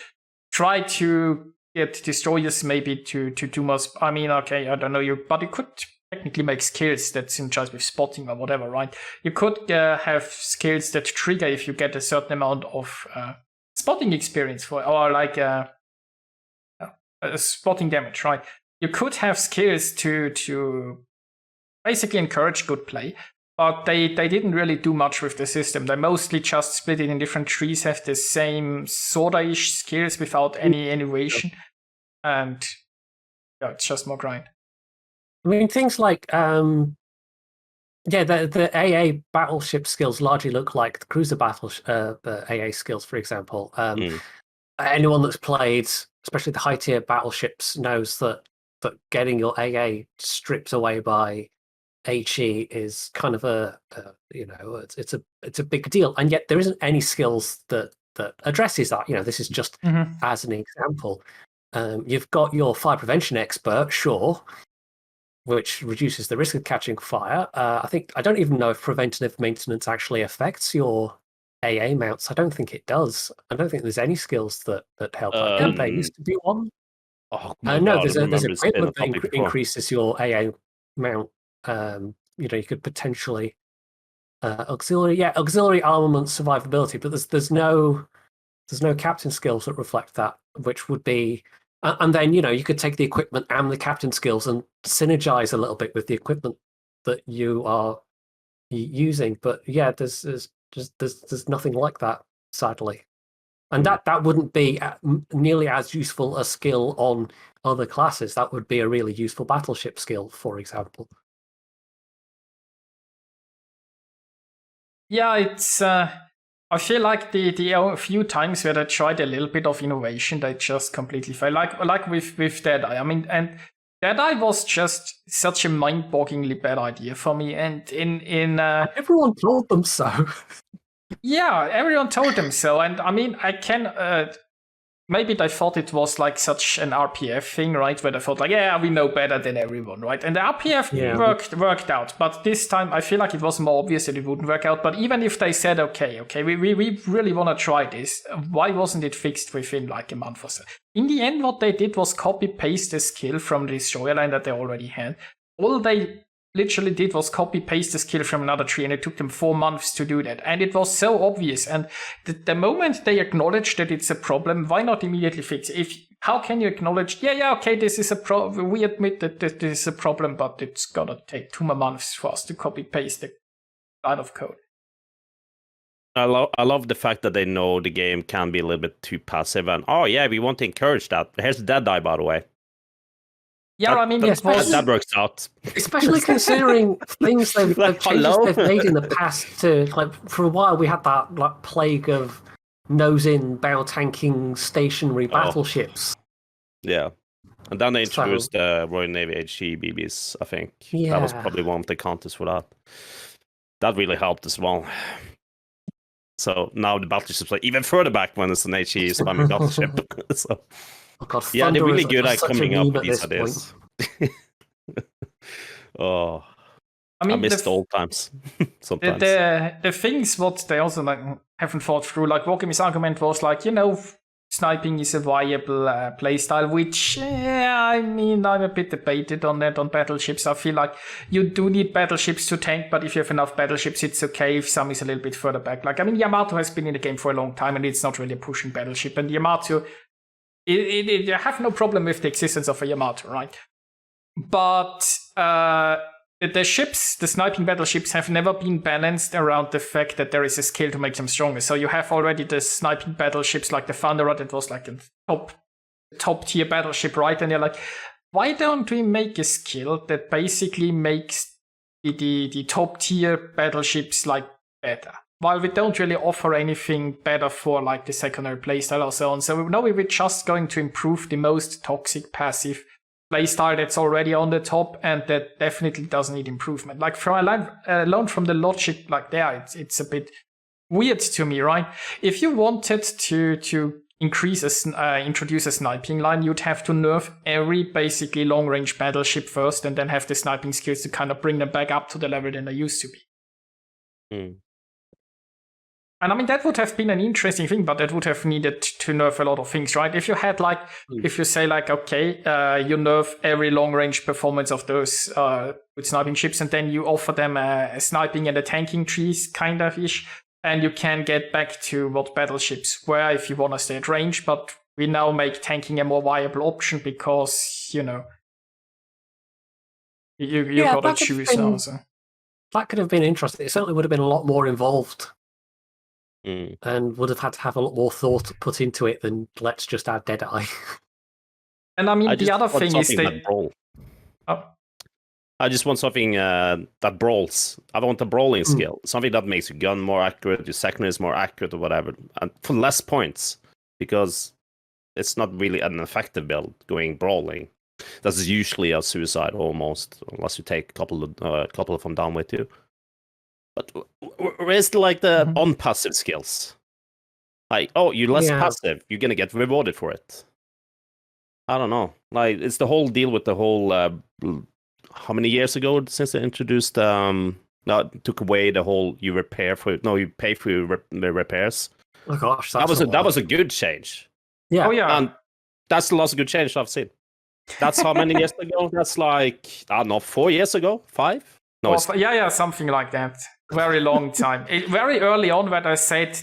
try to get destroyers maybe to do more. I mean, okay, I don't know, but you could technically make skills that synergize with spotting or whatever, right? You could have skills that trigger if you get a certain amount of spotting experience or like spotting damage, right? You could have skills to basically encourage good play, but they didn't really do much with the system. They mostly just split it in different trees, have the same sorta-ish skills without any innovation, and yeah, it's just more grind. I mean, things like the AA battleship skills largely look like the cruiser AA skills, for example. Anyone that's played, especially the high tier battleships, knows that getting your AA stripped away by HE is kind of it's a big deal, and yet there isn't any skills that addresses that. This is just as an example. You've got your fire prevention expert, sure, which reduces the risk of catching fire. I don't even know if preventative maintenance actually affects your AA mounts. I don't think it does. I don't think there's any skills that help. I think there used to be one. Oh, no, there's equipment that increases your AA mount. You could potentially auxiliary armament survivability, but there's no captain skills that reflect that, which would be. And then, you could take the equipment and the captain skills and synergize a little bit with the equipment that you are using. But yeah, there's nothing like that, sadly. And that wouldn't be nearly as useful a skill on other classes. That would be a really useful battleship skill, for example. Yeah, it's. I feel like the few times where they tried a little bit of innovation, they just completely failed. Like with Deadeye. I mean, and Deadeye was just such a mind-bogglingly bad idea for me. And everyone told them so. Yeah, everyone told them so. And I mean, I can. Maybe they thought it was like such an RPF thing, right? Where they thought like, yeah, we know better than everyone, right? And the RPF worked out, but this time I feel like it was more obvious that it wouldn't work out. But even if they said, okay, we really want to try this, why wasn't it fixed within like a month or so? In the end, what they did was copy paste the skill from the destroyer line that they already had. All they literally did was copy paste the skill from another tree, and it took them 4 months to do that. And it was so obvious. And the moment they acknowledge that it's a problem, why not immediately fix it? How can you acknowledge, okay, this is a problem. We admit that this is a problem, but it's gonna take 2 more months for us to copy paste the line of code. I love the fact that they know the game can be a little bit too passive, and we want to encourage that. Here's Deadeye, by the way. Yeah, I mean, that works out. Especially considering things changes they've made in the past. For a while, we had that plague of nose-in, bow-tanking stationary battleships. Yeah, and then they introduced the Royal Navy HE BBs. I think that was probably one of the counters for that. That really helped as well. So now the battleships are even further back when it's an HE spamming battleship. So. Oh God, they're really good at coming up with these ideas. I missed old times sometimes. The things what they also haven't thought through, like Walkham's argument was like, sniping is a viable playstyle, which, I mean, I'm a bit debated on that on battleships. I feel like you do need battleships to tank, but if you have enough battleships, it's okay if some is a little bit further back. Like, I mean, Yamato has been in the game for a long time, and it's not really a pushing battleship. And Yamato, you have no problem with the existence of a Yamato, right? But the ships, the sniping battleships, have never been balanced around the fact that there is a skill to make them stronger. So you have already the sniping battleships like the Thunderer that was like a top tier battleship, right? And you're like, why don't we make a skill that basically makes the top tier battleships like better? While we don't really offer anything better for like the secondary playstyle or so on. So now we're just going to improve the most toxic passive playstyle that's already on the top, and that definitely doesn't need improvement. Like alone from the logic, like there, it's a bit weird to me, right? If you wanted to introduce a sniping line, you'd have to nerf every basically long range battleship first, and then have the sniping skills to kind of bring them back up to the level that they used to be. And I mean, that would have been an interesting thing, but that would have needed to nerf a lot of things, right? If you had like, if you say like, okay, you nerf every long range performance of those with sniping ships, and then you offer them a sniping and a tanking trees kind of ish, and you can get back to what battleships were if you want to stay at range, but we now make tanking a more viable option because, you know, you gotta choose now. So. That could have been interesting. It certainly would have been a lot more involved. And would have had to have a lot more thought put into it than let's just add Deadeye. And I mean, the other thing is that... I just want something that brawls. I want a brawling skill. Something that makes your gun more accurate, your secondary is more accurate or whatever. And for less points. Because it's not really an effective build going brawling. That's usually a suicide almost. Unless you take a couple of them down with you. But where's like the unpassive skills? Like, oh, you're less passive, you're gonna get rewarded for it. I don't know. Like, it's the whole deal with the whole. How many years ago since they introduced? Took away the whole you pay for your repairs. Oh gosh, that was a good change. Yeah. Oh yeah, and that's the last good change I've seen. That's how many years ago? That's like, I don't know, 4 years ago, 5. No, something like that. Very long time. Very early on, when I said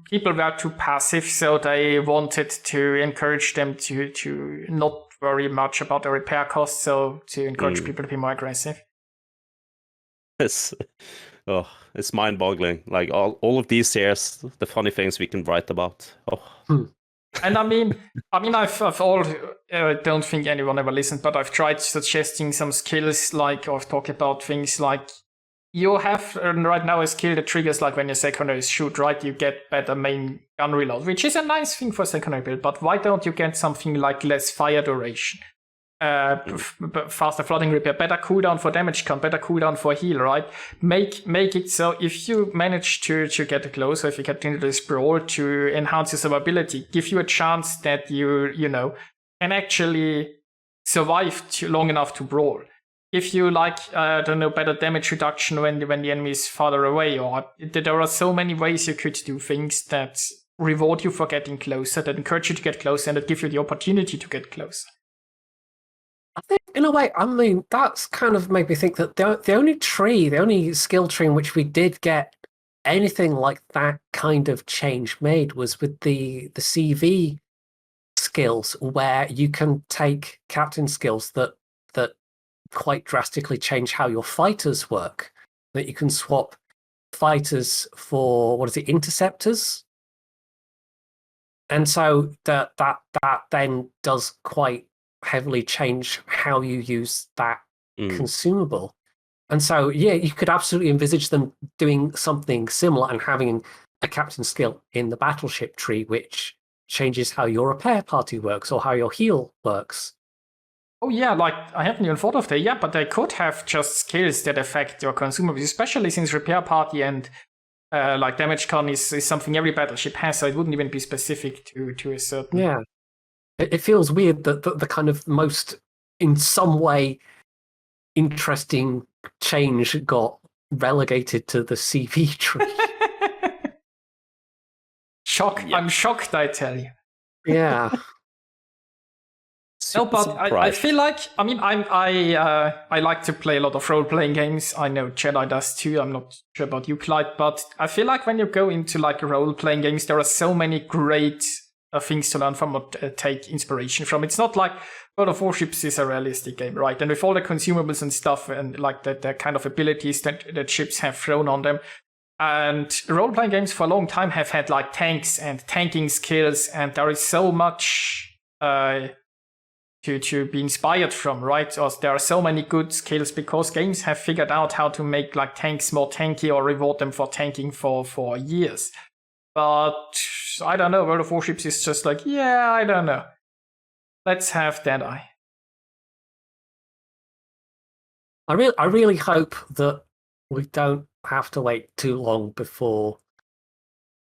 people were too passive, so they wanted to encourage them to not worry much about the repair costs, so to encourage people to be more aggressive. It's mind-boggling. Like all of these years, the funny things we can write about. And I mean, I don't think anyone ever listened, but I've tried suggesting some skills, like, or talk about things like, you have right now a skill that triggers, like, when your secondaries shoot, right? You get better main gun reload, which is a nice thing for secondary build, but why don't you get something like less fire duration? Faster flooding repair, better cooldown for damage count, better cooldown for heal, right? Make it so if you manage to get close, or if you get into this brawl, to enhance your survivability, give you a chance that you can actually survive long enough to brawl. If you better damage reduction when the enemy is farther away, or there are so many ways you could do things that reward you for getting closer, that encourage you to get closer, and that give you the opportunity to get closer. I think, in a way, I mean, that's kind of made me think that the only skill tree in which we did get anything like that kind of change made was with the CV skills, where you can take captain skills that quite drastically change how your fighters work. That you can swap fighters for, interceptors? And so that then does quite heavily change how you use that consumable. And so, yeah, you could absolutely envisage them doing something similar and having a captain skill in the battleship tree, which changes how your repair party works or how your heal works. Oh yeah, like, I haven't even thought of that. Yeah, but they could have just skills that affect your consumables, especially since repair party and damage con is something every battleship has, so it wouldn't even be specific to a certain... Yeah. It feels weird that the kind of most, in some way, interesting change got relegated to the CV tree. I'm shocked, I tell you. Yeah. No, but I Surprised. feel like I like to play a lot of role playing games. I know Jedi does too. I'm not sure about you, Clyde, but I feel like when you go into like role playing games, there are so many great things to learn from or take inspiration from. It's not like World of Warships is a realistic game, right? And with all the consumables and stuff and like the kind of abilities that ships have thrown on them. And role playing games for a long time have had like tanks and tanking skills, and there is so much to be inspired from, right? Or there are so many good skills because games have figured out how to make like tanks more tanky or reward them for tanking for years. But I don't know, World of Warships is just like, yeah, I don't know. Let's have Deadeye. I really hope that we don't have to wait too long before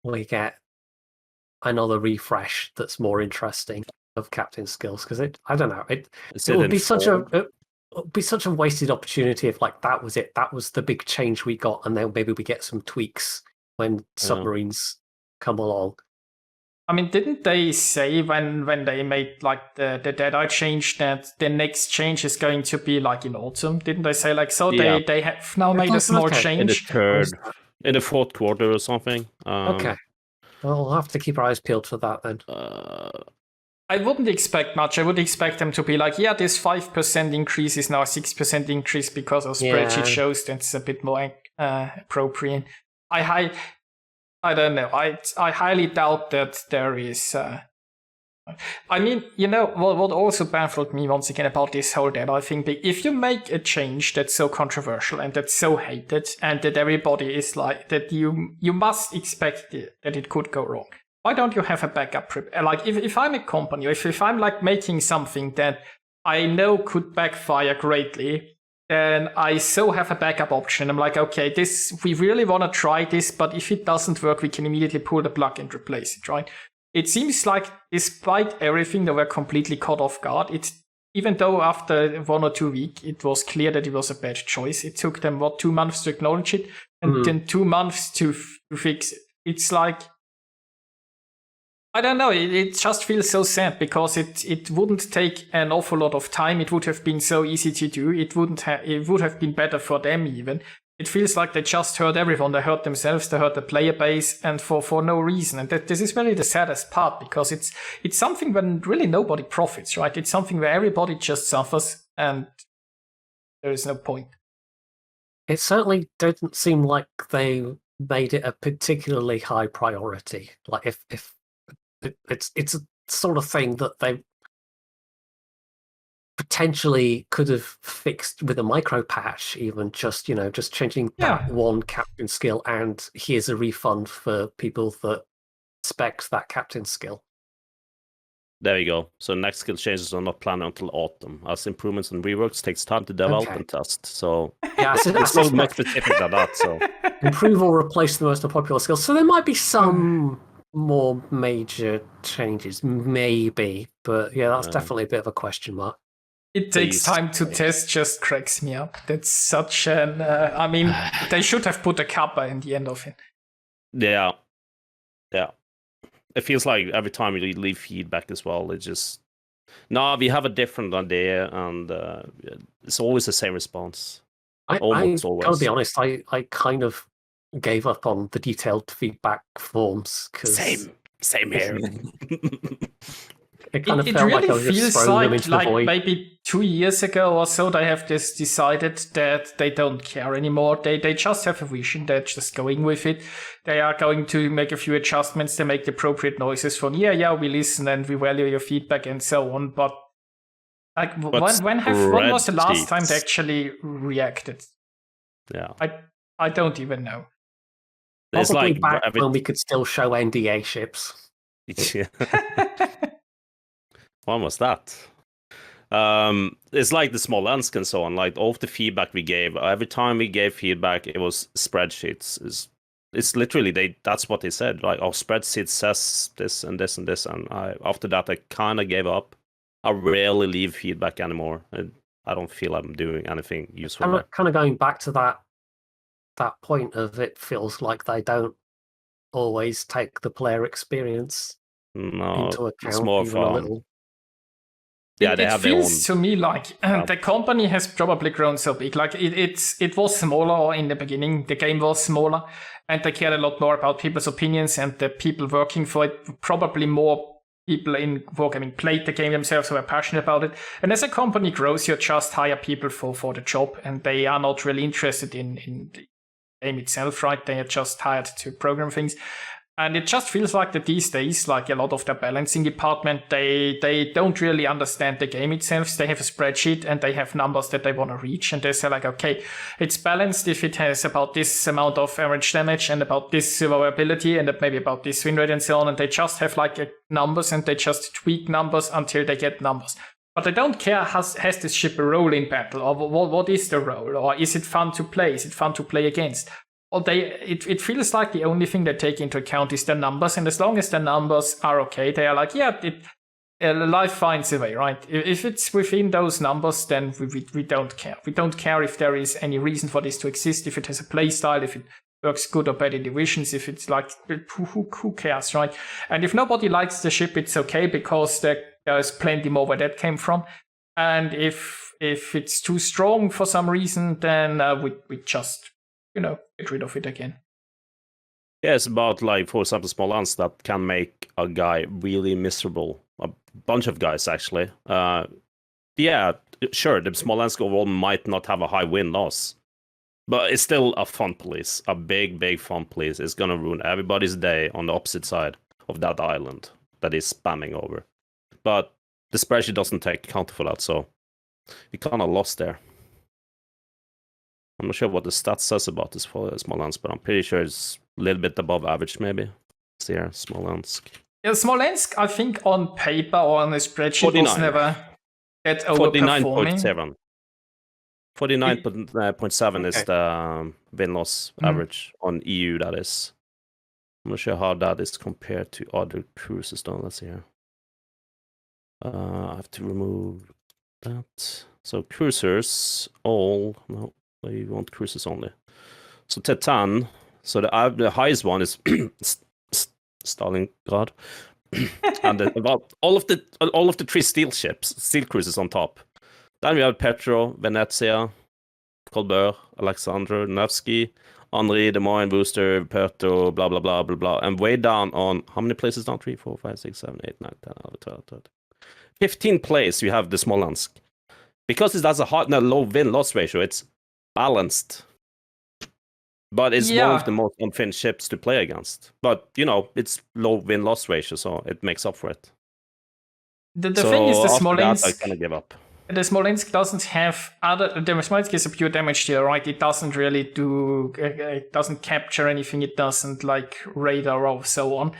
we get another refresh that's more interesting of captain skills, because I don't know, it would be such a wasted opportunity if like that was it, that was the big change we got, and then maybe we get some tweaks when submarines come along. I mean, didn't they say when they made like the Deadeye change that the next change is going to be like in autumn? Didn't they say like so? Yeah. They have now made a small Okay. change in the fourth quarter or something. Okay, well, we'll have to keep our eyes peeled for that then. I wouldn't expect much. I would expect them to be like, yeah, this 5% increase is now a 6% increase because our spreadsheet shows that's a bit more appropriate. I don't know. I highly doubt that there is. I mean, you know, what also baffled me once again about this whole Deadeye thing, if you make a change that's so controversial and that's so hated, and that everybody is like, that you must expect that it could go wrong. Why don't you have a backup? Like, if I'm a company, or if I'm like making something that I know could backfire greatly, then I so have a backup option. I'm like, okay, we really want to try this, but if it doesn't work, we can immediately pull the plug and replace it, right? It seems like despite everything, they were completely caught off guard. Even though after 1 or 2 weeks, it was clear that it was a bad choice. It took them, 2 months to acknowledge it, and then 2 months to fix it. It's like, I don't know, it just feels so sad because it wouldn't take an awful lot of time. It would have been so easy to do. It would have been better for them even. It feels like they just hurt everyone. They hurt themselves, they hurt the player base, and for no reason. And this is really the saddest part, because it's something when really nobody profits, right? It's something where everybody just suffers and there is no point. It certainly didn't seem like they made it a particularly high priority. Like if it's a sort of thing that they potentially could have fixed with a micro patch, even just changing that one captain skill, and here's a refund for people that spec that captain skill. There you go. So next skill changes are not planned until autumn, as improvements and reworks takes time to develop and test. So yeah, it's not much specific than that. So improve or replace the most unpopular skills. So there might be some more major changes, maybe, but yeah, that's definitely a bit of a question mark. It takes time to test, just cracks me up. That's such an... I mean, they should have put a kappa in the end of it. Yeah. It feels like every time you leave feedback as well, it's just... No, we have a different idea, and it's always the same response. Almost always. Gotta be honest, I kind of gave up on the detailed feedback forms. Same here. It kind of it felt really like I was just feels throwing them into the void. Maybe 2 years ago or so, they have just decided that they don't care anymore. They just have a vision. They're just going with it. They are going to make a few adjustments. They make the appropriate noises from, we listen and we value your feedback and so on. But like, when was the last time they actually reacted? Yeah. I don't even know. It's Probably like back when we could still show NDA ships. Yeah. When was that? It's like the Smolensk and so on. Like all of the feedback we gave, every time we gave feedback, it was spreadsheets. It's literally that's what they said. Like our spreadsheet says this and this and this, and after that I kind of gave up. I rarely leave feedback anymore. I don't feel I'm doing anything useful. I'm kind of going back to that point of it feels like they don't always take the player experience No, into it's account more even a fun. little. Yeah, they it have their own. feels to me like the company has probably grown so big. Like it was smaller in the beginning. The game was smaller, and they cared a lot more about people's opinions and the people working for it. Probably more people in wargaming played the game themselves who are passionate about it. And as a company grows, you just hire people for the job, and they are not really interested in the game itself, right? They are just hired to program things. And it just feels like that these days, like a lot of the balancing department, they don't really understand the game itself. They have a spreadsheet and they have numbers that they want to reach. And they say like, okay, it's balanced if it has about this amount of average damage and about this survivability and maybe about this win rate and so on. And they just have like numbers and they just tweak numbers until they get numbers. But they don't care, has this ship a role in battle? Or what is the role? Or is it fun to play? Is it fun to play against? Well, it feels like the only thing they take into account is the numbers, and as long as the numbers are okay, they are like, yeah, life finds a way, right? If it's within those numbers, then we don't care. We don't care if there is any reason for this to exist, if it has a play style, if it works good or bad in divisions, if it's like, who cares, right? And if nobody likes the ship, it's okay, because there's plenty more where that came from. And if it's too strong for some reason, then we just, get rid of it again. Yeah, it's about, like, for example, small lands that can make a guy really miserable. A bunch of guys, actually. Yeah, sure, the small lands overall might not have a high win-loss, but it's still a fun police. A big fun police is gonna ruin everybody's day on the opposite side of that island that is spamming over. But the spreadsheet doesn't take account for that, so you kind of lost there. I'm not sure what the stats says about this for Smolensk, but I'm pretty sure it's a little bit above average, maybe. See here, Smolensk. Yeah, Smolensk, I think on paper or on a spreadsheet 49. Was never that overperforming. 49.7 is the win-loss average on EU, that is. I'm not sure how that is compared to other cruises, though. Let's see here. I have to remove that. So cruisers, no. You want cruises only. So Titan. So the highest one is Stalingrad, and about all of the 3 steel cruises on top. Then we have Petro, Venezia, Colbert, Alexander Nevsky, Henri, Des Moines, Booster, Puerto, blah blah blah blah blah, and way down on how many places down? 3, 4, 5, 6, 7, 8, 9, 10, 11, 12, 13. 15 place you have the Smolensk. Because it has a low win-loss ratio, it's balanced, but it's one of the most unfin ships to play against. But it's low win-loss ratio, so it makes up for it. The thing is, the Smolensk, I kind of give up. The Smolensk doesn't have the Smolensk is a pure damage dealer, right? It doesn't really it doesn't capture anything. It doesn't like radar or so on.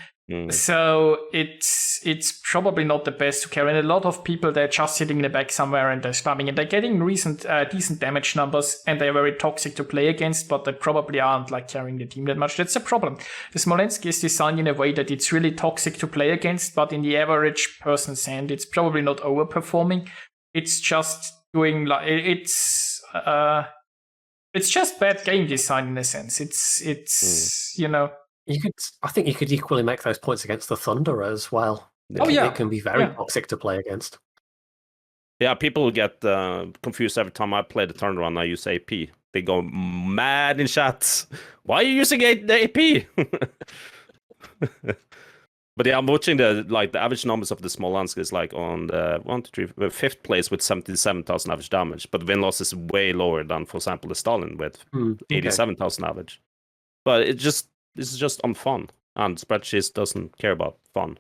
So it's probably not the best to carry. And a lot of people, they're just sitting in the back somewhere and they're spamming, and they're getting decent damage numbers, and they're very toxic to play against, but they probably aren't like carrying the team that much. That's a problem. The Smolensk is designed in a way that it's really toxic to play against, but in the average person's hand, it's probably not overperforming. It's just doing like it's just bad game design in a sense. It's I think you could equally make those points against the Thunderer as well. It can be very toxic to play against. Yeah, people get confused every time I play the Thunderer and I use AP. They go mad in chats. Why are you using the AP? But yeah, I'm watching the average numbers of the Smolensk is like on the 5th place with 77,000 average damage, but win-loss is way lower than, for example, the Stalin with 87,000 average. But this is just unfun, and spreadsheets doesn't care about fun.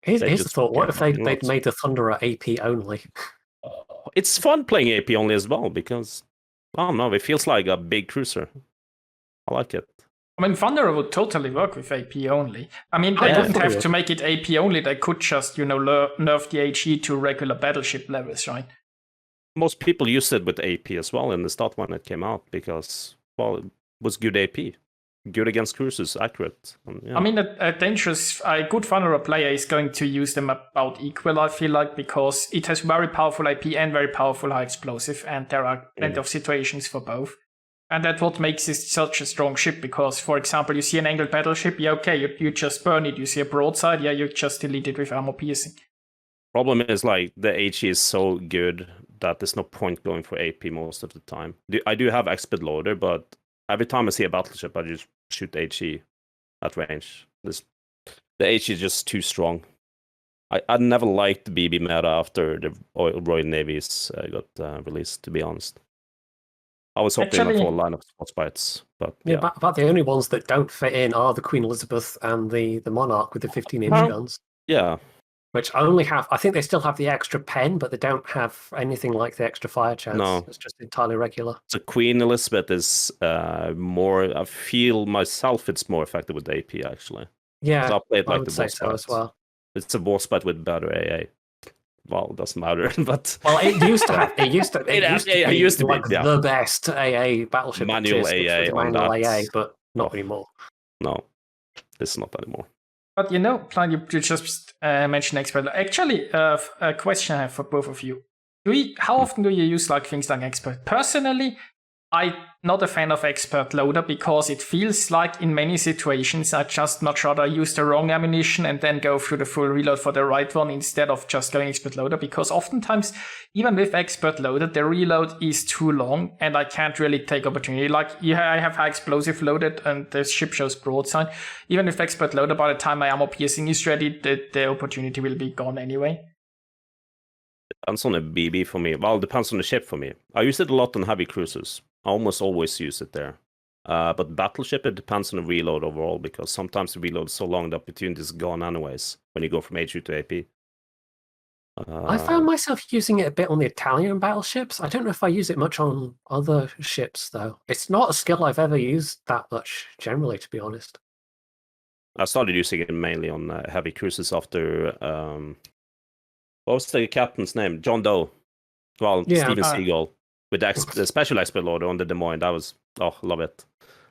Here's the thought: what if they'd made the Thunderer AP only? It's fun playing AP only as well, because I don't know, it feels like a big cruiser. I like it. I mean, Thunderer would totally work with AP only. I mean, they wouldn't have to make it AP only. They could just, nerf the HE to regular battleship levels, right? Most people used it with AP as well in the start when it came out, because, well, it was good AP. Good against cruisers, accurate. I mean, a good Thunderer player is going to use them about equal, I feel like, because it has very powerful AP and very powerful high explosive, and there are plenty of situations for both. And that's what makes it such a strong ship, because, for example, you see an angled battleship, yeah, okay, you just burn it. You see a broadside, yeah, you just delete it with armor piercing. Problem is, like, the HE is so good that there's no point going for AP most of the time. I do have expert loader, but every time I see a battleship, I just shoot HE at range. The HE is just too strong. I never liked the BB meta after the Royal Navies got released, to be honest. I was hoping for a line of spot fights, but yeah. But the only ones that don't fit in are the Queen Elizabeth and the Monarch with the 15-inch guns. Yeah. Which only have, I think they still have the extra pen, but they don't have anything like the extra fire chance. No. It's just entirely regular. So Queen Elizabeth is more, I feel myself it's more effective with AP, actually. Yeah, I played like would the say boss so as well. It's a boss fight with better AA. Well, it doesn't matter, but well, it used to have. It used to be the best AA battleship. Manual AA on manual that. AA, but not anymore. No, it's not anymore. But you know, you just mentioned expert. Actually, a question I have for both of you: how often do you use like things like expert? Personally, I'm not a fan of expert loader because it feels like in many situations I just much rather use the wrong ammunition and then go through the full reload for the right one instead of just going expert loader, because oftentimes, even with expert loader, the reload is too long and I can't really take opportunity. Like, yeah, I have high explosive loaded and the ship shows broadside. Even with expert loader, by the time my armor piercing is ready, the opportunity will be gone anyway. Depends on the BB for me. Well, it depends on the ship for me. I use it a lot on heavy cruisers. I almost always use it there. But battleship, it depends on the reload overall, because sometimes the reload is so long the opportunity is gone anyways when you go from HU to AP. I found myself using it a bit on the Italian battleships. I don't know if I use it much on other ships, though. It's not a skill I've ever used that much, generally, to be honest. I started using it mainly on heavy cruisers after... what was the captain's name? John Doe. Well, Steven Seagal. With the special expert loader on the Des Moines. That was, love it.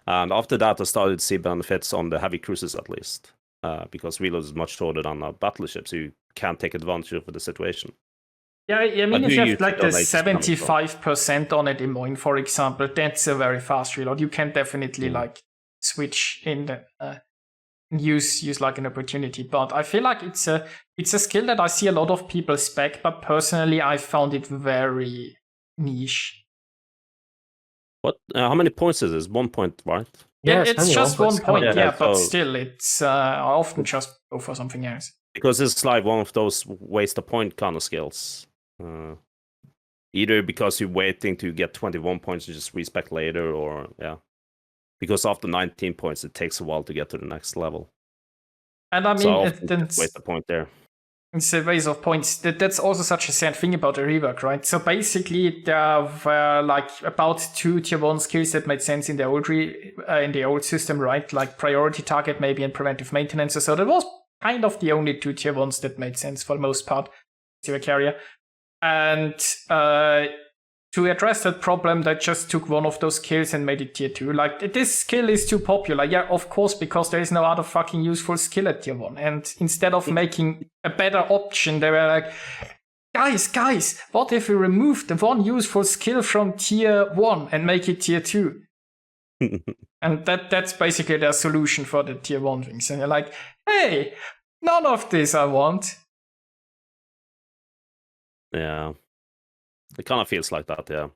And after that, I started to see benefits on the heavy cruisers at least. Because reload is much shorter than a battleship, so you can't take advantage of the situation. Yeah, I mean, if you have like the 75% on a Des Moines, for example, that's a very fast reload. You can definitely like switch in the use like an opportunity. But I feel like it's a skill that I see a lot of people spec, but personally I found it very niche. What? How many points is this? 1 point, right? Yeah, it's just 1 point. Yeah, but still, it's I often just go for something else. Because it's like one of those waste a point kind of skills. Either because you're waiting to get 21 points and just respec later, or because after 19 points it takes a while to get to the next level. And I mean, so waste a point there. It's a waste of points. That's also such a sad thing about the rework, right? So basically, there were like about 2 tier 1 skills that made sense in the old system, right? Like priority target maybe and preventive maintenance. So that was kind of the only 2 tier 1s that made sense for the most part. Zero carrier. And to address that problem, they just took one of those skills and made it tier 2. Like, this skill is too popular. Yeah, of course, because there is no other fucking useful skill at tier 1. And instead of making a better option, they were like, guys, what if we remove the one useful skill from tier 1 and make it tier 2? And that's basically their solution for the tier 1 things. And you're like, hey, none of this I want. Yeah. It kind of feels like that, yeah.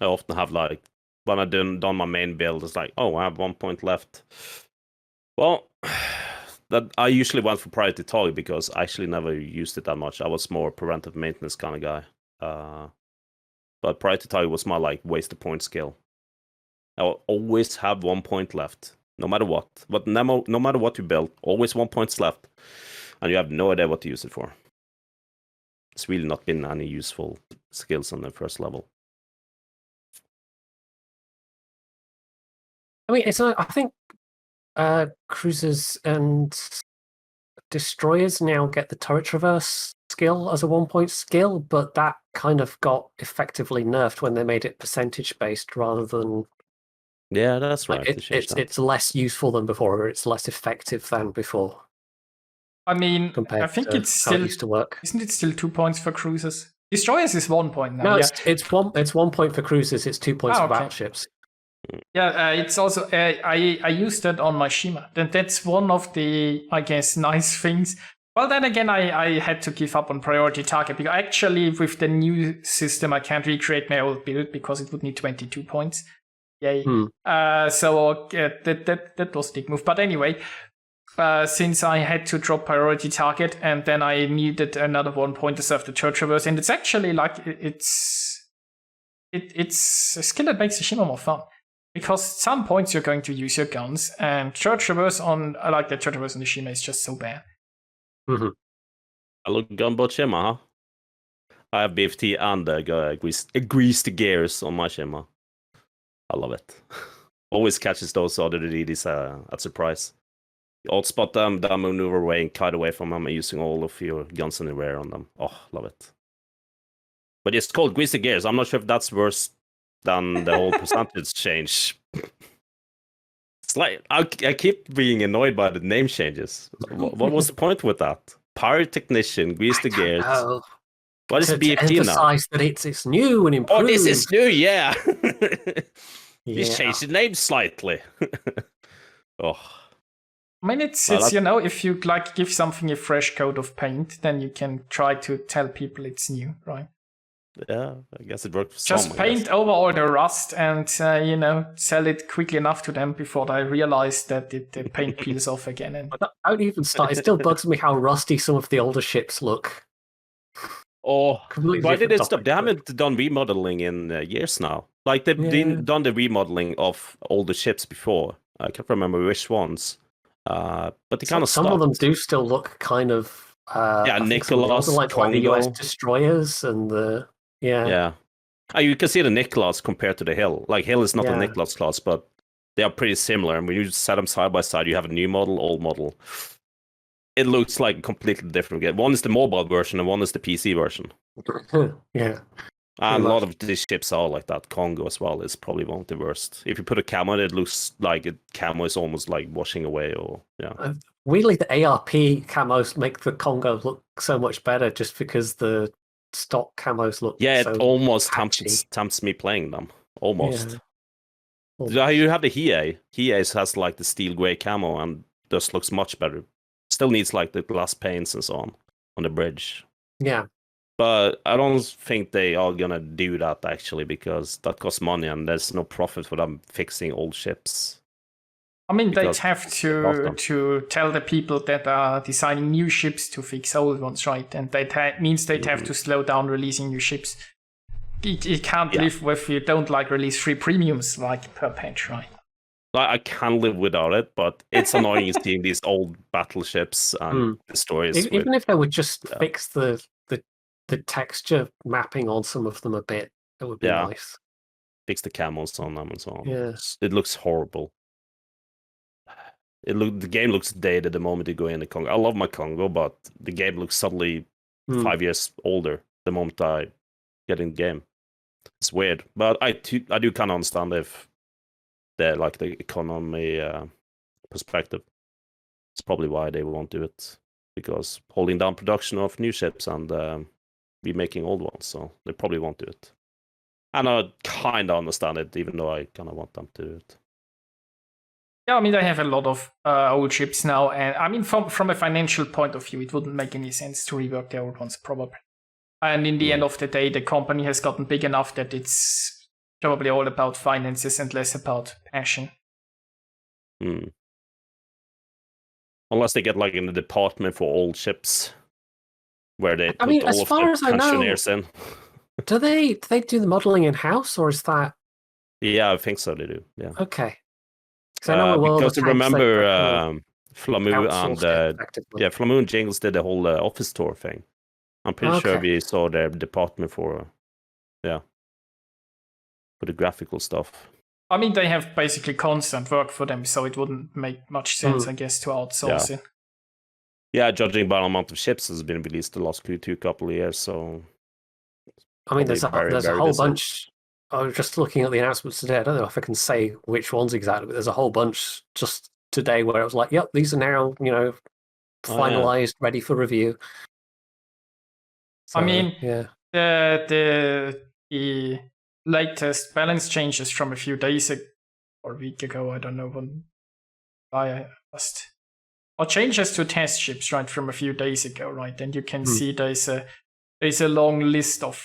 I often have, like, when I've done my main build, it's like, I have 1 point left. Well, that I usually went for priority target because I actually never used it that much. I was more preventive maintenance kind of guy. But priority target was my, like, waste a point skill. I will always have 1 point left, no matter what. But no matter what you build, always 1 point left. And you have no idea what to use it for. It's really not been any useful skills on the first level. I mean, I think cruisers and destroyers now get the turret traverse skill as a 1 point skill, but that kind of got effectively nerfed when they made it percentage based rather than. Yeah, that's right. Like it's less useful than before, or it's less effective than before. I mean, I think it's still used to work. Isn't it still 2 points for cruisers? Destroyers is 1 point now. No, it's 1 point for cruisers. It's 2 points for battleships. Yeah, it's also I used that on my Shima. That's one of the, I guess, nice things. Well, then again, I had to give up on priority target because actually with the new system I can't recreate my old build because it would need 22 points. Yay! So that was a big move. But anyway, since I had to drop priority target and then I needed another 1 point to serve the church reverse, and it's actually like it's a skill that makes the Shima more fun. Because at some points you're going to use your guns, and church reverse on I like the church reverse on the Shima is just so bad. Mm-hmm. I look gunboat Shima, huh? I have BFT and greased gears on my Shima. I love it. Always catches those other DDs at surprise. You outspot them, then maneuver away and kite away from them, and using all of your guns in the rear on them. Oh, love it. But it's called greased gears. I'm not sure if that's worse than the whole percentage change. It's like I keep being annoyed by the name changes. What was the point with that? Pirate technician, grease the gears. What is BFT now? To emphasize that it's new and improved. Oh, this is new, yeah. Yeah. Just changed the name slightly. Oh. I mean, it's you know, if you like give something a fresh coat of paint, then you can try to tell people it's new, right? Yeah, I guess it worked for Just some, paint over all the rust and, you know, sell it quickly enough to them before they realize that the paint peels off again. And don't even start. It still bugs me how rusty some of the older ships look. Oh, Completely why did different it stop? They haven't done remodeling in years now. Like, they've done the remodeling of older ships before. I can't remember which ones. But they kind of some of them do still look kind of... Nicholas, like the US destroyers and the... Yeah. You can see the Nicholas compared to the Hill. Like, Hill is not a Nicholas class, but they are pretty similar. And when you set them side by side, you have a new model, old model. It looks like a completely different game. One is the mobile version and one is the PC version. Yeah. And a lot of these ships are like that. Congo as well is probably one of the worst. If you put a camo, it looks like camo is almost like washing away. Or weirdly, the ARP camos make the Congo look so much better just because the stock camos look it almost patchy. tempts me playing them. Almost. Yeah. You have the Hiei. Hiei has like the steel grey camo and just looks much better. Still needs like the glass paints and so on the bridge. Yeah. But I don't think they are gonna do that actually, because that costs money and there's no profit for them fixing old ships. I mean, they'd have to tell the people that are designing new ships to fix old ones, right? And that means they'd have to slow down releasing new ships. It can't live with you don't like release free premiums like per patch, right? I can live without it, but it's annoying seeing these old battleships and the stories. Even if they would just fix the texture mapping on some of them a bit, it would be nice. Fix the camos on them and so on. Yeah. It looks horrible. The game looks dated the moment you go in the Congo. I love my Congo, but the game looks suddenly 5 years older the moment I get in the game. It's weird, but I do kind of understand if they're like the economy perspective. It's probably why they won't do it, because holding down production of new ships and remaking old ones, so they probably won't do it. And I kind of understand it, even though I kind of want them to do it. Yeah, I mean, they have a lot of old ships now, and I mean, from a financial point of view, it wouldn't make any sense to rework the old ones, probably. And in the end of the day, the company has gotten big enough that it's probably all about finances and less about passion. Unless they get like in the department for old ships, where they put all as of far the as I know, pensioners in. Do they do the modeling in house, or is that? Yeah, I think so. They do. Yeah. Okay. Because I know because remember Flamu and Flamu and Jingles did the whole office tour thing. I'm pretty sure we saw their department for the graphical stuff. I mean, they have basically constant work for them, so it wouldn't make much sense, I guess, to outsource it. Yeah, judging by the amount of ships that's been released the last couple of years, so... I mean, there's a whole bunch... I was just looking at the announcements today. I don't know if I can say which ones exactly, but there's a whole bunch just today where it was like, yep, these are now, finalized, ready for review. So, I mean, the latest balance changes from a few days or a week ago. I don't know when I asked. Or changes to test ships, right, from a few days ago, right? And you can see there's a long list of,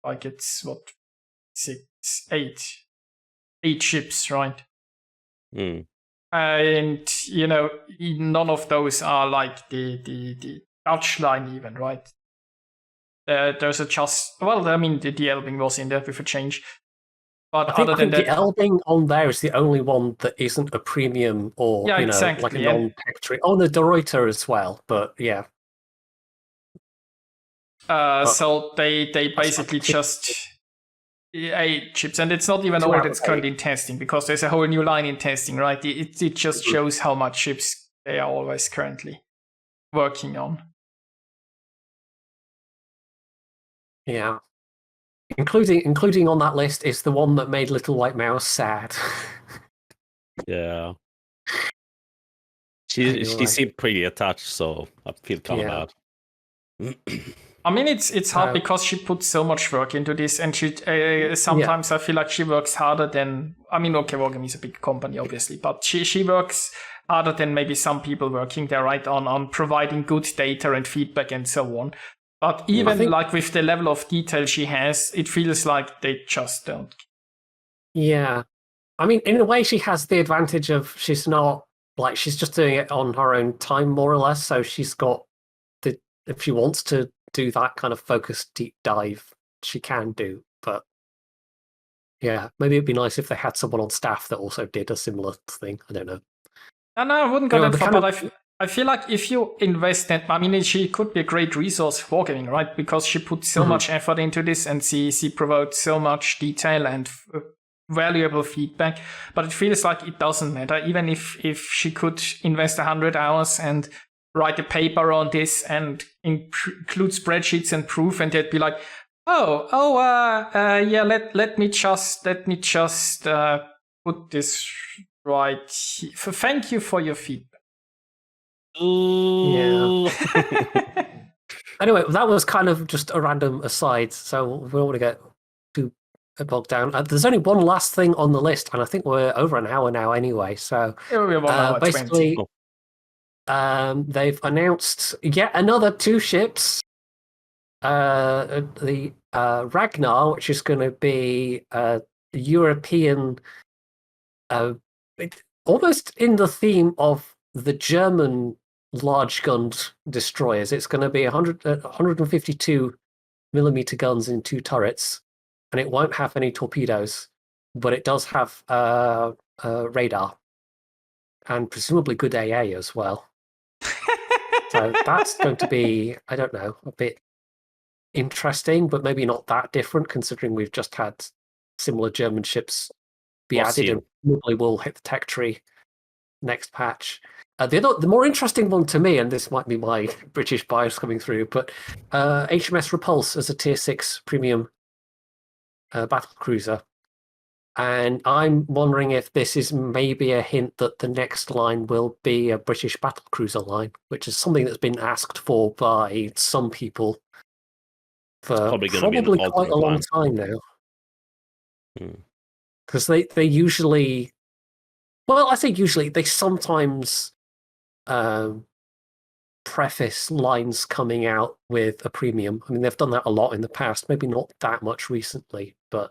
like, it's what, 8 ships, right? And none of those are like the Dutch line even, right? There's the Elbing was in there with a change. But I think the Elbing on there is the only one that isn't a premium or exactly, like a non-tech tree. Oh, and the De Ruyter as well, but yeah. So they basically just 8 ships, and it's not even all that's currently in testing, because there's a whole new line in testing, right? It just shows how much ships they are always currently working on. Yeah. Including on that list is the one that made Little White Mouse sad. Yeah. She seemed pretty attached, so I feel kind of bad. I mean, it's hard because she puts so much work into this, and she sometimes I feel like she works harder than. I mean, okay, Wargaming is a big company, obviously, but she works harder than maybe some people working there, right, on providing good data and feedback and so on. But even like with the level of detail she has, it feels like they just don't. Yeah. I mean, in a way, she has the advantage of she's not, like, she's just doing it on her own time, more or less. So she's got if she wants to do that kind of focused deep dive, she can do. But yeah, maybe it'd be nice if they had someone on staff that also did a similar thing. I don't know. No, I wouldn't go that far, but I feel like if you invest in, I mean, she could be a great resource for Wargaming, right? Because she put so much effort into this, and she provides so much detail and valuable feedback. But it feels like it doesn't matter, even if she could invest 100 hours and write a paper on this and include spreadsheets and proof, and they'd be like, let me just put this right. Thank you for your feedback. Yeah. Anyway, that was kind of just a random aside, so we don't want to get too bogged down. There's only one last thing on the list, and I think we're over an hour now anyway. So basically, they've announced yet another 2 ships. The Ragnar, which is going to be a European, almost in the theme of the German large gunned destroyers. It's going to be 152 millimeter guns in 2 turrets, and it won't have any torpedoes, but it does have radar and presumably good AA as well. So that's going to be, I don't know, a bit interesting, but maybe not that different, considering we've just had similar German ships be added, and probably will hit the tech tree next patch. The more interesting one to me, and this might be my British bias coming through, but HMS Repulse as a Tier 6 premium battle cruiser. And I'm wondering if this is maybe a hint that the next line will be a British battle cruiser line, which is something that's been asked for by some people for probably quite a long time now. Because they usually... Well, I think usually they sometimes preface lines coming out with a premium. I mean, they've done that a lot in the past, maybe not that much recently, but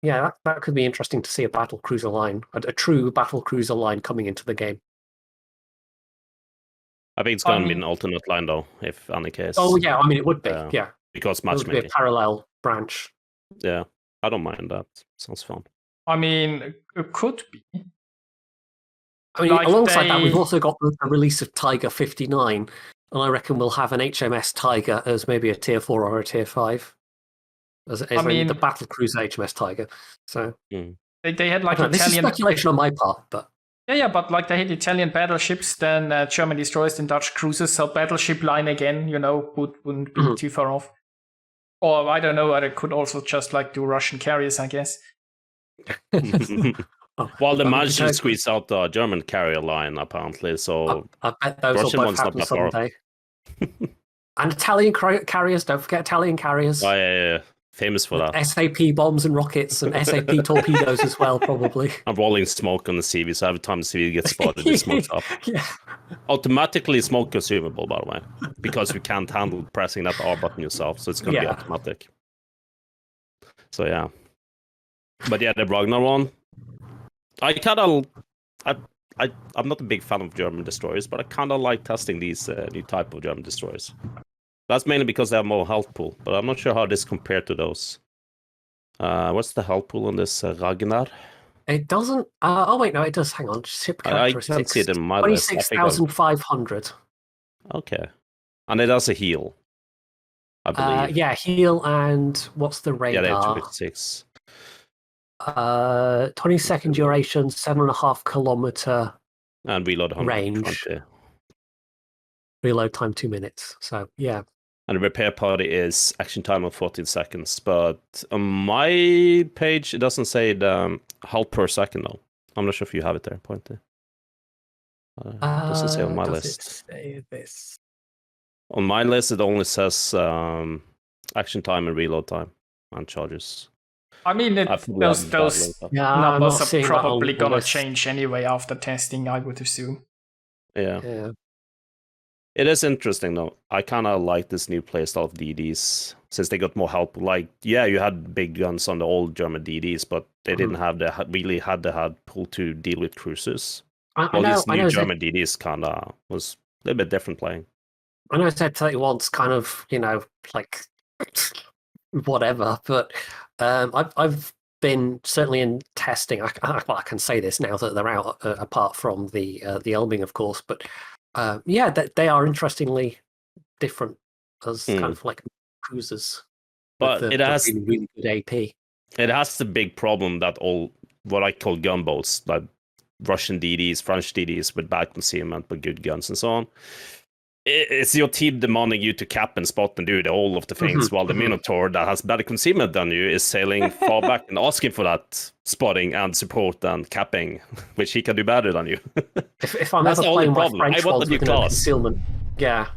yeah, that could be interesting to see a battle cruiser line, a true battle cruiser line coming into the game. I think it's going to be an alternate line, though, if any case. Oh, yeah, I mean, it would be, yeah. Because matchmaking. It would be a parallel branch. Yeah, I don't mind that. Sounds fun. I mean, it could be. I mean, alongside that, we've also got the release of Tiger 59, and I reckon we'll have an HMS Tiger as maybe a Tier 4 or a Tier 5. As the battle cruiser HMS Tiger. So they had like Italian... This is speculation on my part, but... Yeah, but like they had Italian battleships, then German destroyers, then Dutch cruisers, so battleship line again, wouldn't be too far off. Or I don't know, I could also just like do Russian carriers, I guess. Well, they managed to squeeze out the German carrier line, apparently, so... I bet those will both happen someday. And Italian carriers, don't forget Italian carriers. Oh, yeah. famous for that. SAP bombs and rockets and SAP torpedoes as well, probably. And rolling smoke on the CV, so every time the CV gets spotted, it smokes up. Yeah. Automatically smoke consumable, by the way, because you can't handle pressing that R button yourself, so it's going to be automatic. So yeah. But yeah, the Ragnar one, I'm not a big fan of German destroyers, but I kind of like testing these new type of German destroyers. That's mainly because they have more health pool, but I'm not sure how this compared to those. What's the health pool on this Ragnar? It doesn't. Oh wait, no, it does. Hang on. Ship characteristics. I can't see it in my 26,500. Okay, and it has a heal, I believe. Yeah, heal and what's the radar? Yeah, they have 256. 20-second duration, 7.5 kilometer and reload range. Reload time 2 minutes. So yeah. And the repair party is action time of 14 seconds. But on my page, it doesn't say the health per second, though. I'm not sure if you have it there, Pointy. Doesn't say on my list. It say this? On my list, it only says action time and reload time and charges. I mean, those numbers are probably going to change anyway after testing, I would assume. Yeah. It is interesting, though. I kind of like this new playstyle of DDs, since they got more help. Like, yeah, you had big guns on the old German DDs, but they didn't have the pull to deal with cruisers. These new German DDs kind of was a little bit different playing. I know Z31's kind of, like, whatever, but I've been certainly in testing. I can say this now that they're out, apart from the Elbing, of course, but they are interestingly different as kind of like cruisers. But it has really good AP. It has the big problem that all what I call gunboats, like Russian DDs, French DDs with bad concealment but good guns and so on. It's your team demanding you to cap and spot and do all of the things, while the Minotaur that has better concealment than you is sailing far back and asking for that spotting and support and capping, which he can do better than you. If I'm ever playing my French ones with no concealment, yeah.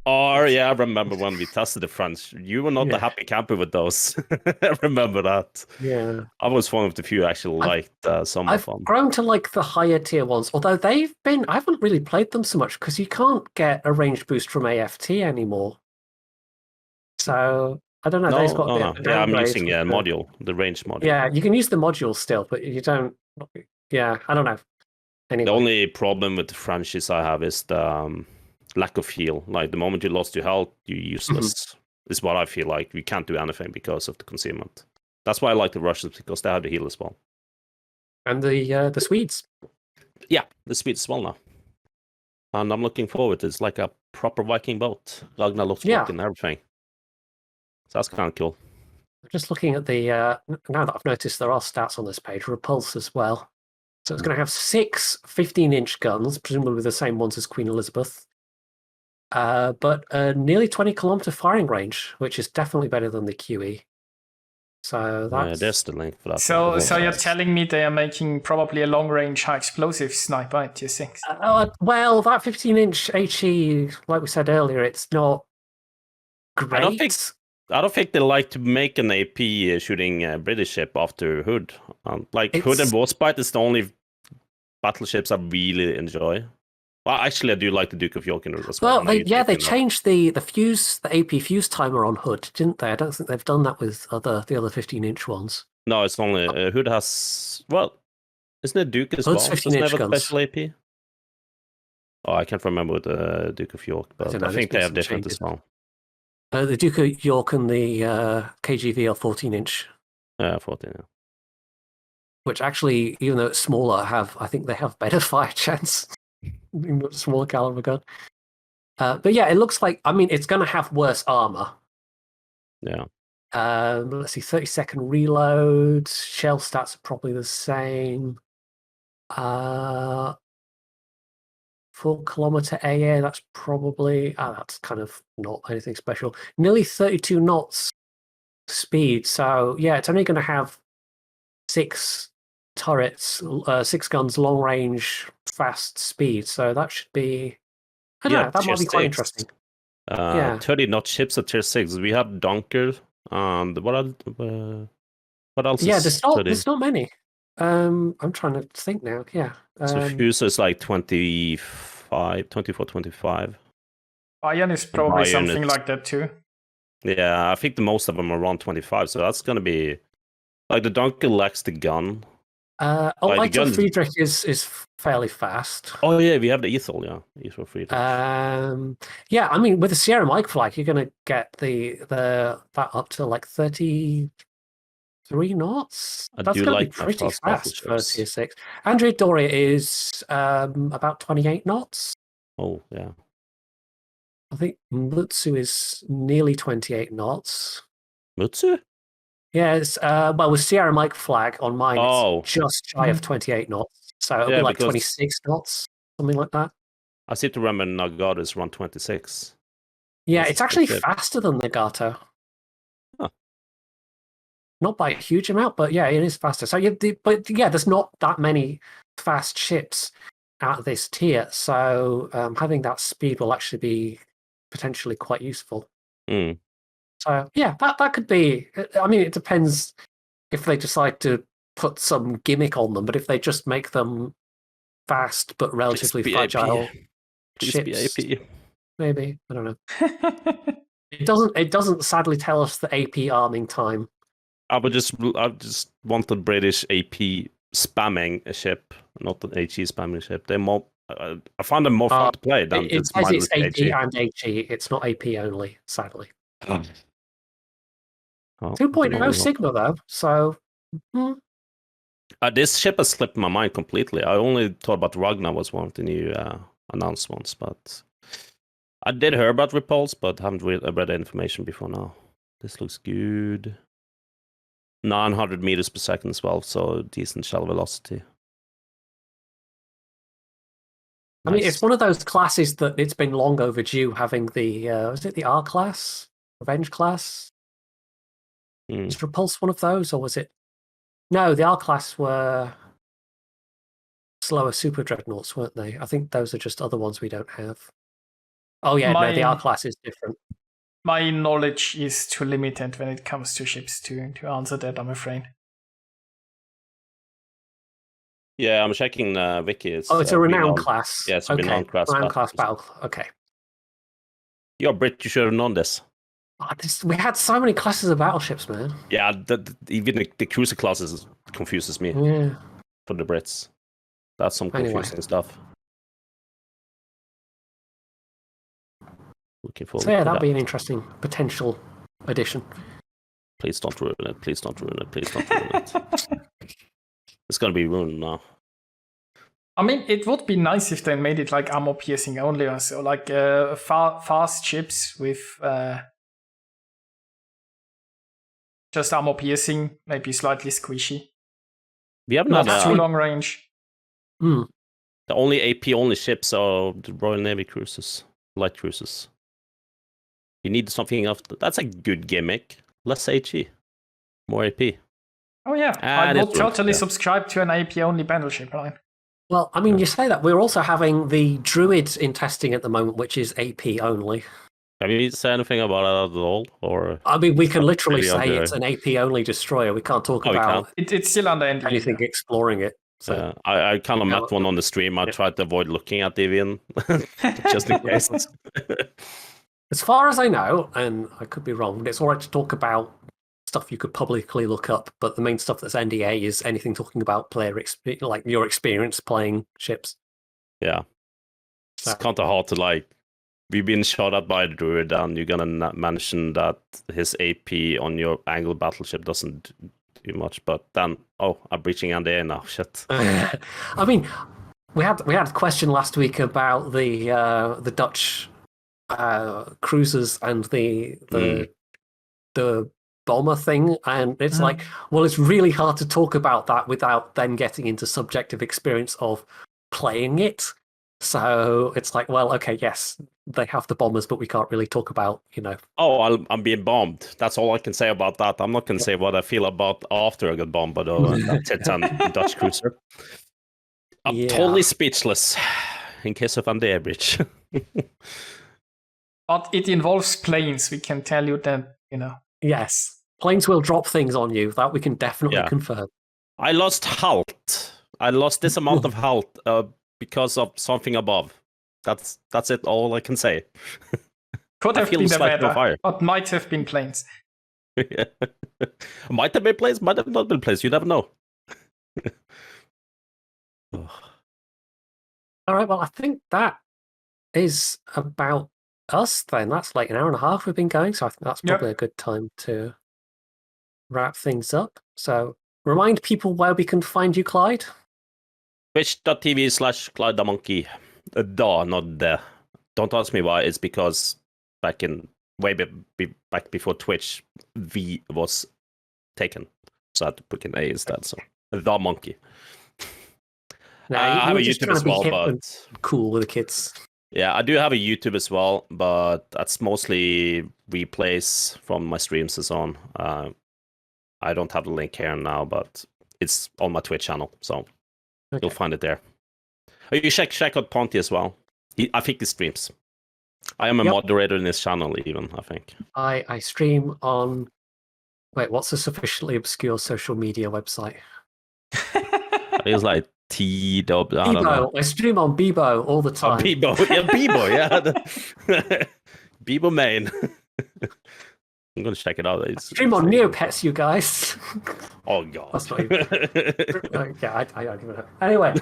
Or, yeah, I remember when we tested the French. You were not the happy camper with those. I remember that. Yeah. I was one of the few actually liked some of them. I've grown to like the higher tier ones, although I haven't really played them so much because you can't get a range boost from AFT anymore. So, I don't know. Yeah, I'm using module, the range module. Yeah, you can use the module still, but you don't. Yeah, I don't know. Anyway. The only problem with the Frenchies I have is the lack of heal. Like the moment you lost your health, you're useless. Is what I feel like. You can't do anything because of the concealment. That's why I like the Russians, because they have the heal as well. And the Swedes. Yeah, the Swedes as well now. And I'm looking forward to it. It's like a proper Viking boat. Ragnar looks and everything. So that's kind of cool. Just looking at the now that I've noticed there are stats on this page, Repulse as well. So it's going to have 6 15-inch guns, presumably the same ones as Queen Elizabeth. But nearly 20-kilometer firing range, which is definitely better than the QE. So that's... there's the link for that. So you're telling me they are making probably a long-range high-explosive sniper at tier 6? Well, that 15-inch HE, like we said earlier, it's not great. I don't think they like to make an AP shooting a British ship after Hood. Hood and Warspite is the only battleships I really enjoy. Well, actually, I do like the Duke of York as well. Well, they changed the AP fuse timer on Hood, didn't they? I don't think they've done that with the other 15-inch ones. No, it's only Hood has. Well, isn't it Duke as Hood's well? Doesn't have a special AP? Oh, I can't remember with the Duke of York, but I think they have different as well. The Duke of York and the KGV are 14-inch. 14. Yeah. Which actually, even though it's smaller, I think they have better fire chance. Smaller caliber gun. But yeah, it looks like, it's going to have worse armor. Yeah. Let's see, 30-second reload. Shell stats are probably the same. 4-kilometer AA, that's probably... that's kind of not anything special. Nearly 32 knots speed. So yeah, it's only going to have 6 turrets, 6 guns, long range, fast speed. So that should be... I don't know, that might be quite interesting. 30 knot ships at tier 6. We have Dunker And what else? Yeah, is there's not many. I'm trying to think now. Yeah. So Fuse is like 24, 25. Bayern is probably Bayern something is- like that too. Yeah, I think the most of them are around 25. So that's gonna be like the Dunkel lacks the gun. Ep.3 gun- Friedrich is fairly fast. Oh yeah, we have the Ethel. Yeah, Ethel Friedrich. Yeah, I mean, with the Sierra Mike flag, you're going to get that up to like 33 knots. I That's do going to like be my pretty fast fast for battleships. Tier 6. Andrea Doria is about 28 knots. Oh yeah. I think Mutsu is nearly 28 knots. Mutsu? Yeah, well, with Sierra Mike flag on mine, Oh. it's just shy of 28 knots. So it'll Yeah, be like because- 26 knots, something like that. I seem to remember Nagata is around 26. Yeah, That's it's actually good. faster than Nagato. Huh. Not by a huge amount, but yeah, it is faster. So there's not that many fast ships at this tier. So having that speed will actually be potentially quite useful. Mm. So yeah, that could be. I mean, it depends if they decide to put some gimmick on them, but if they just make them fast but relatively be fragile Please be ships, AP. maybe, I don't know. It doesn't sadly tell us the AP arming time. I just want the British AP spamming a ship, not the HE spamming a ship. They're more. I find them more fun to play than It just says it's mindless AP HE. and HE. It's not AP only, sadly. Oh, 2.0 Sigma though, so this ship has slipped my mind completely. I only thought about Ragnar was one of the new announced ones, but I did hear about Repulse, but haven't read the information before now. This looks good. 900 meters per second as well, so decent shell velocity. I mean, it's one of those classes that it's been long overdue having the was it the R class, Revenge class? Was Repulse one of those, or was it? No, the R class were slower super dreadnoughts, weren't they? I think those are just other ones we don't have. Oh yeah, no, the R class is different. My knowledge is too limited when it comes to ships to answer that, I'm afraid. Yeah, I'm checking Wiki. It's a renowned class. Yeah, it's a renowned class. Renowned class battle. Okay. You're Brit, you should have known this. We had so many classes of battleships, man. Yeah, even the cruiser classes confuses me. Yeah. For the Brits. That's some confusing stuff. Looking forward So yeah, to that'd that. be an interesting potential addition. Please don't ruin it. Please don't ruin it. Please don't ruin it. It's gonna be ruined now. I mean, it would be nice if they made it like armor piercing only, or so, like fast ships with just armor piercing, maybe slightly squishy. We haven't Not had too long range. the only AP only ships are the Royal Navy cruisers, light cruisers. You need something else. That's a good gimmick. Less HE, more AP. Oh yeah, I would totally subscribe to an AP only battleship line. Well, I mean, you say that we're also having the Druid in testing at the moment, which is AP only. Have you said anything about that at all? Or I mean, we can literally say it's an AP only destroyer. We can't talk about it's still under NDA. anything exploring it. So I kind of met one on the stream. I tried to avoid looking at Devian just in case. As far as I know, and I could be wrong, but it's all right to talk about stuff you could publicly look up, but the main stuff that's NDA is anything talking about player experience, like your experience playing ships. Yeah. It's kind of hard to like, we've been shot at by the Druid and you're gonna mention that his AP on your angle battleship doesn't do much, but then, I'm breaching NDA now, shit. I mean, we had a question last week about the Dutch cruisers and the bomber thing, and it's like, well, it's really hard to talk about that without then getting into subjective experience of playing it. So it's like, well, okay, yes, they have the bombers, but we can't really talk about, I'm being bombed. That's all I can say about that. I'm not going to say what I feel about after I got bombed by the Titan Dutch cruiser. I'm totally speechless in case of NDA breach. But it involves planes, we can tell you that, Yes. Planes will drop things on you. That we can definitely confirm. I lost health. I lost this amount of health because of something above. That's it. All I can say. Could have feel been the slightly on weather, fire. but might have been planes. Might have been planes, might have not been planes. You never know. All right. Well, I think that is about us then. That's like an hour and a half we've been going, so I think that's probably a good time to wrap things up. So remind people where we can find you, Clyde. Twitch.tv/ClydeThaMonkey. Not the. Don't ask me why. It's because back before Twitch, V was taken, so I had to put an A instead. So the monkey. I have a YouTube as well, but cool with the kids. Yeah, I do have a YouTube as well, but that's mostly replays from my streams and so on. I don't have the link here now, but it's on my Twitch channel, so you'll find it there. You check out Ponty as well. I think he streams. I am a moderator in his channel, even, I think. I stream on... Wait, what's a sufficiently obscure social media website? It's like T-Dub... I don't know. I stream on Bebo all the time. Bebo, yeah. Bebo main. I'm going to check it out. I stream on Neopets, you guys. Oh, God. That's not even... I don't even know. Anyway,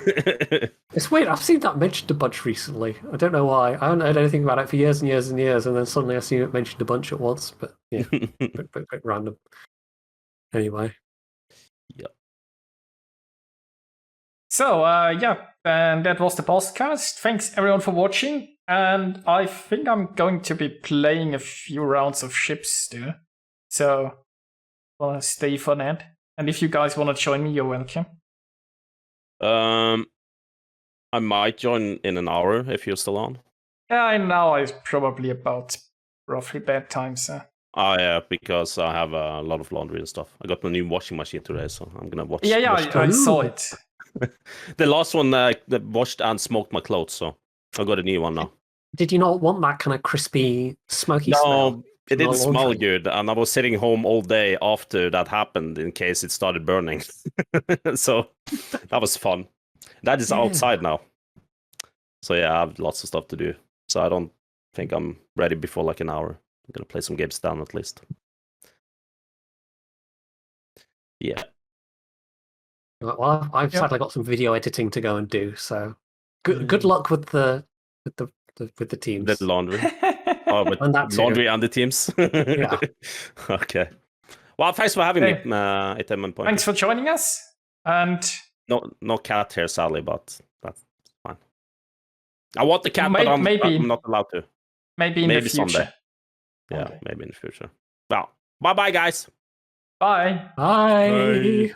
it's weird. I've seen that mentioned a bunch recently. I don't know why. I haven't heard anything about it for years and years and years, and then suddenly I've seen it mentioned a bunch at once. But yeah, bit random. Anyway. Yep. So, and that was the podcast. Thanks everyone for watching. And I think I'm going to be playing a few rounds of ships there. So, stay for that. And if you guys want to join me, you're welcome. I might join in an hour if you're still on. Yeah, now it's probably about roughly bedtime, so. Oh, yeah, because I have a lot of laundry and stuff. I got my new washing machine today, so I'm going to watch. Yeah, I saw it. The last one washed and smoked my clothes, so I got a new one now. Did you not want that kind of crispy, smoky smell? No, it didn't smell good, and I was sitting home all day after that happened in case it started burning. So that was fun. That is outside now. So yeah, I have lots of stuff to do. So I don't think I'm ready before like an hour. I'm going to play some games down at least. Yeah. Well, I've sadly got some video editing to go and do, so good luck with the teams. The laundry. Oh, but laundry and the teams. Yeah. Okay. Well, thanks for having me, Ep.3. Thanks for joining us. And no cat here, sadly, but that's fine. I want the cat, but I'm not allowed to. Maybe in the future. Someday. Yeah, maybe in the future. Well, bye-bye, guys. Bye. Bye.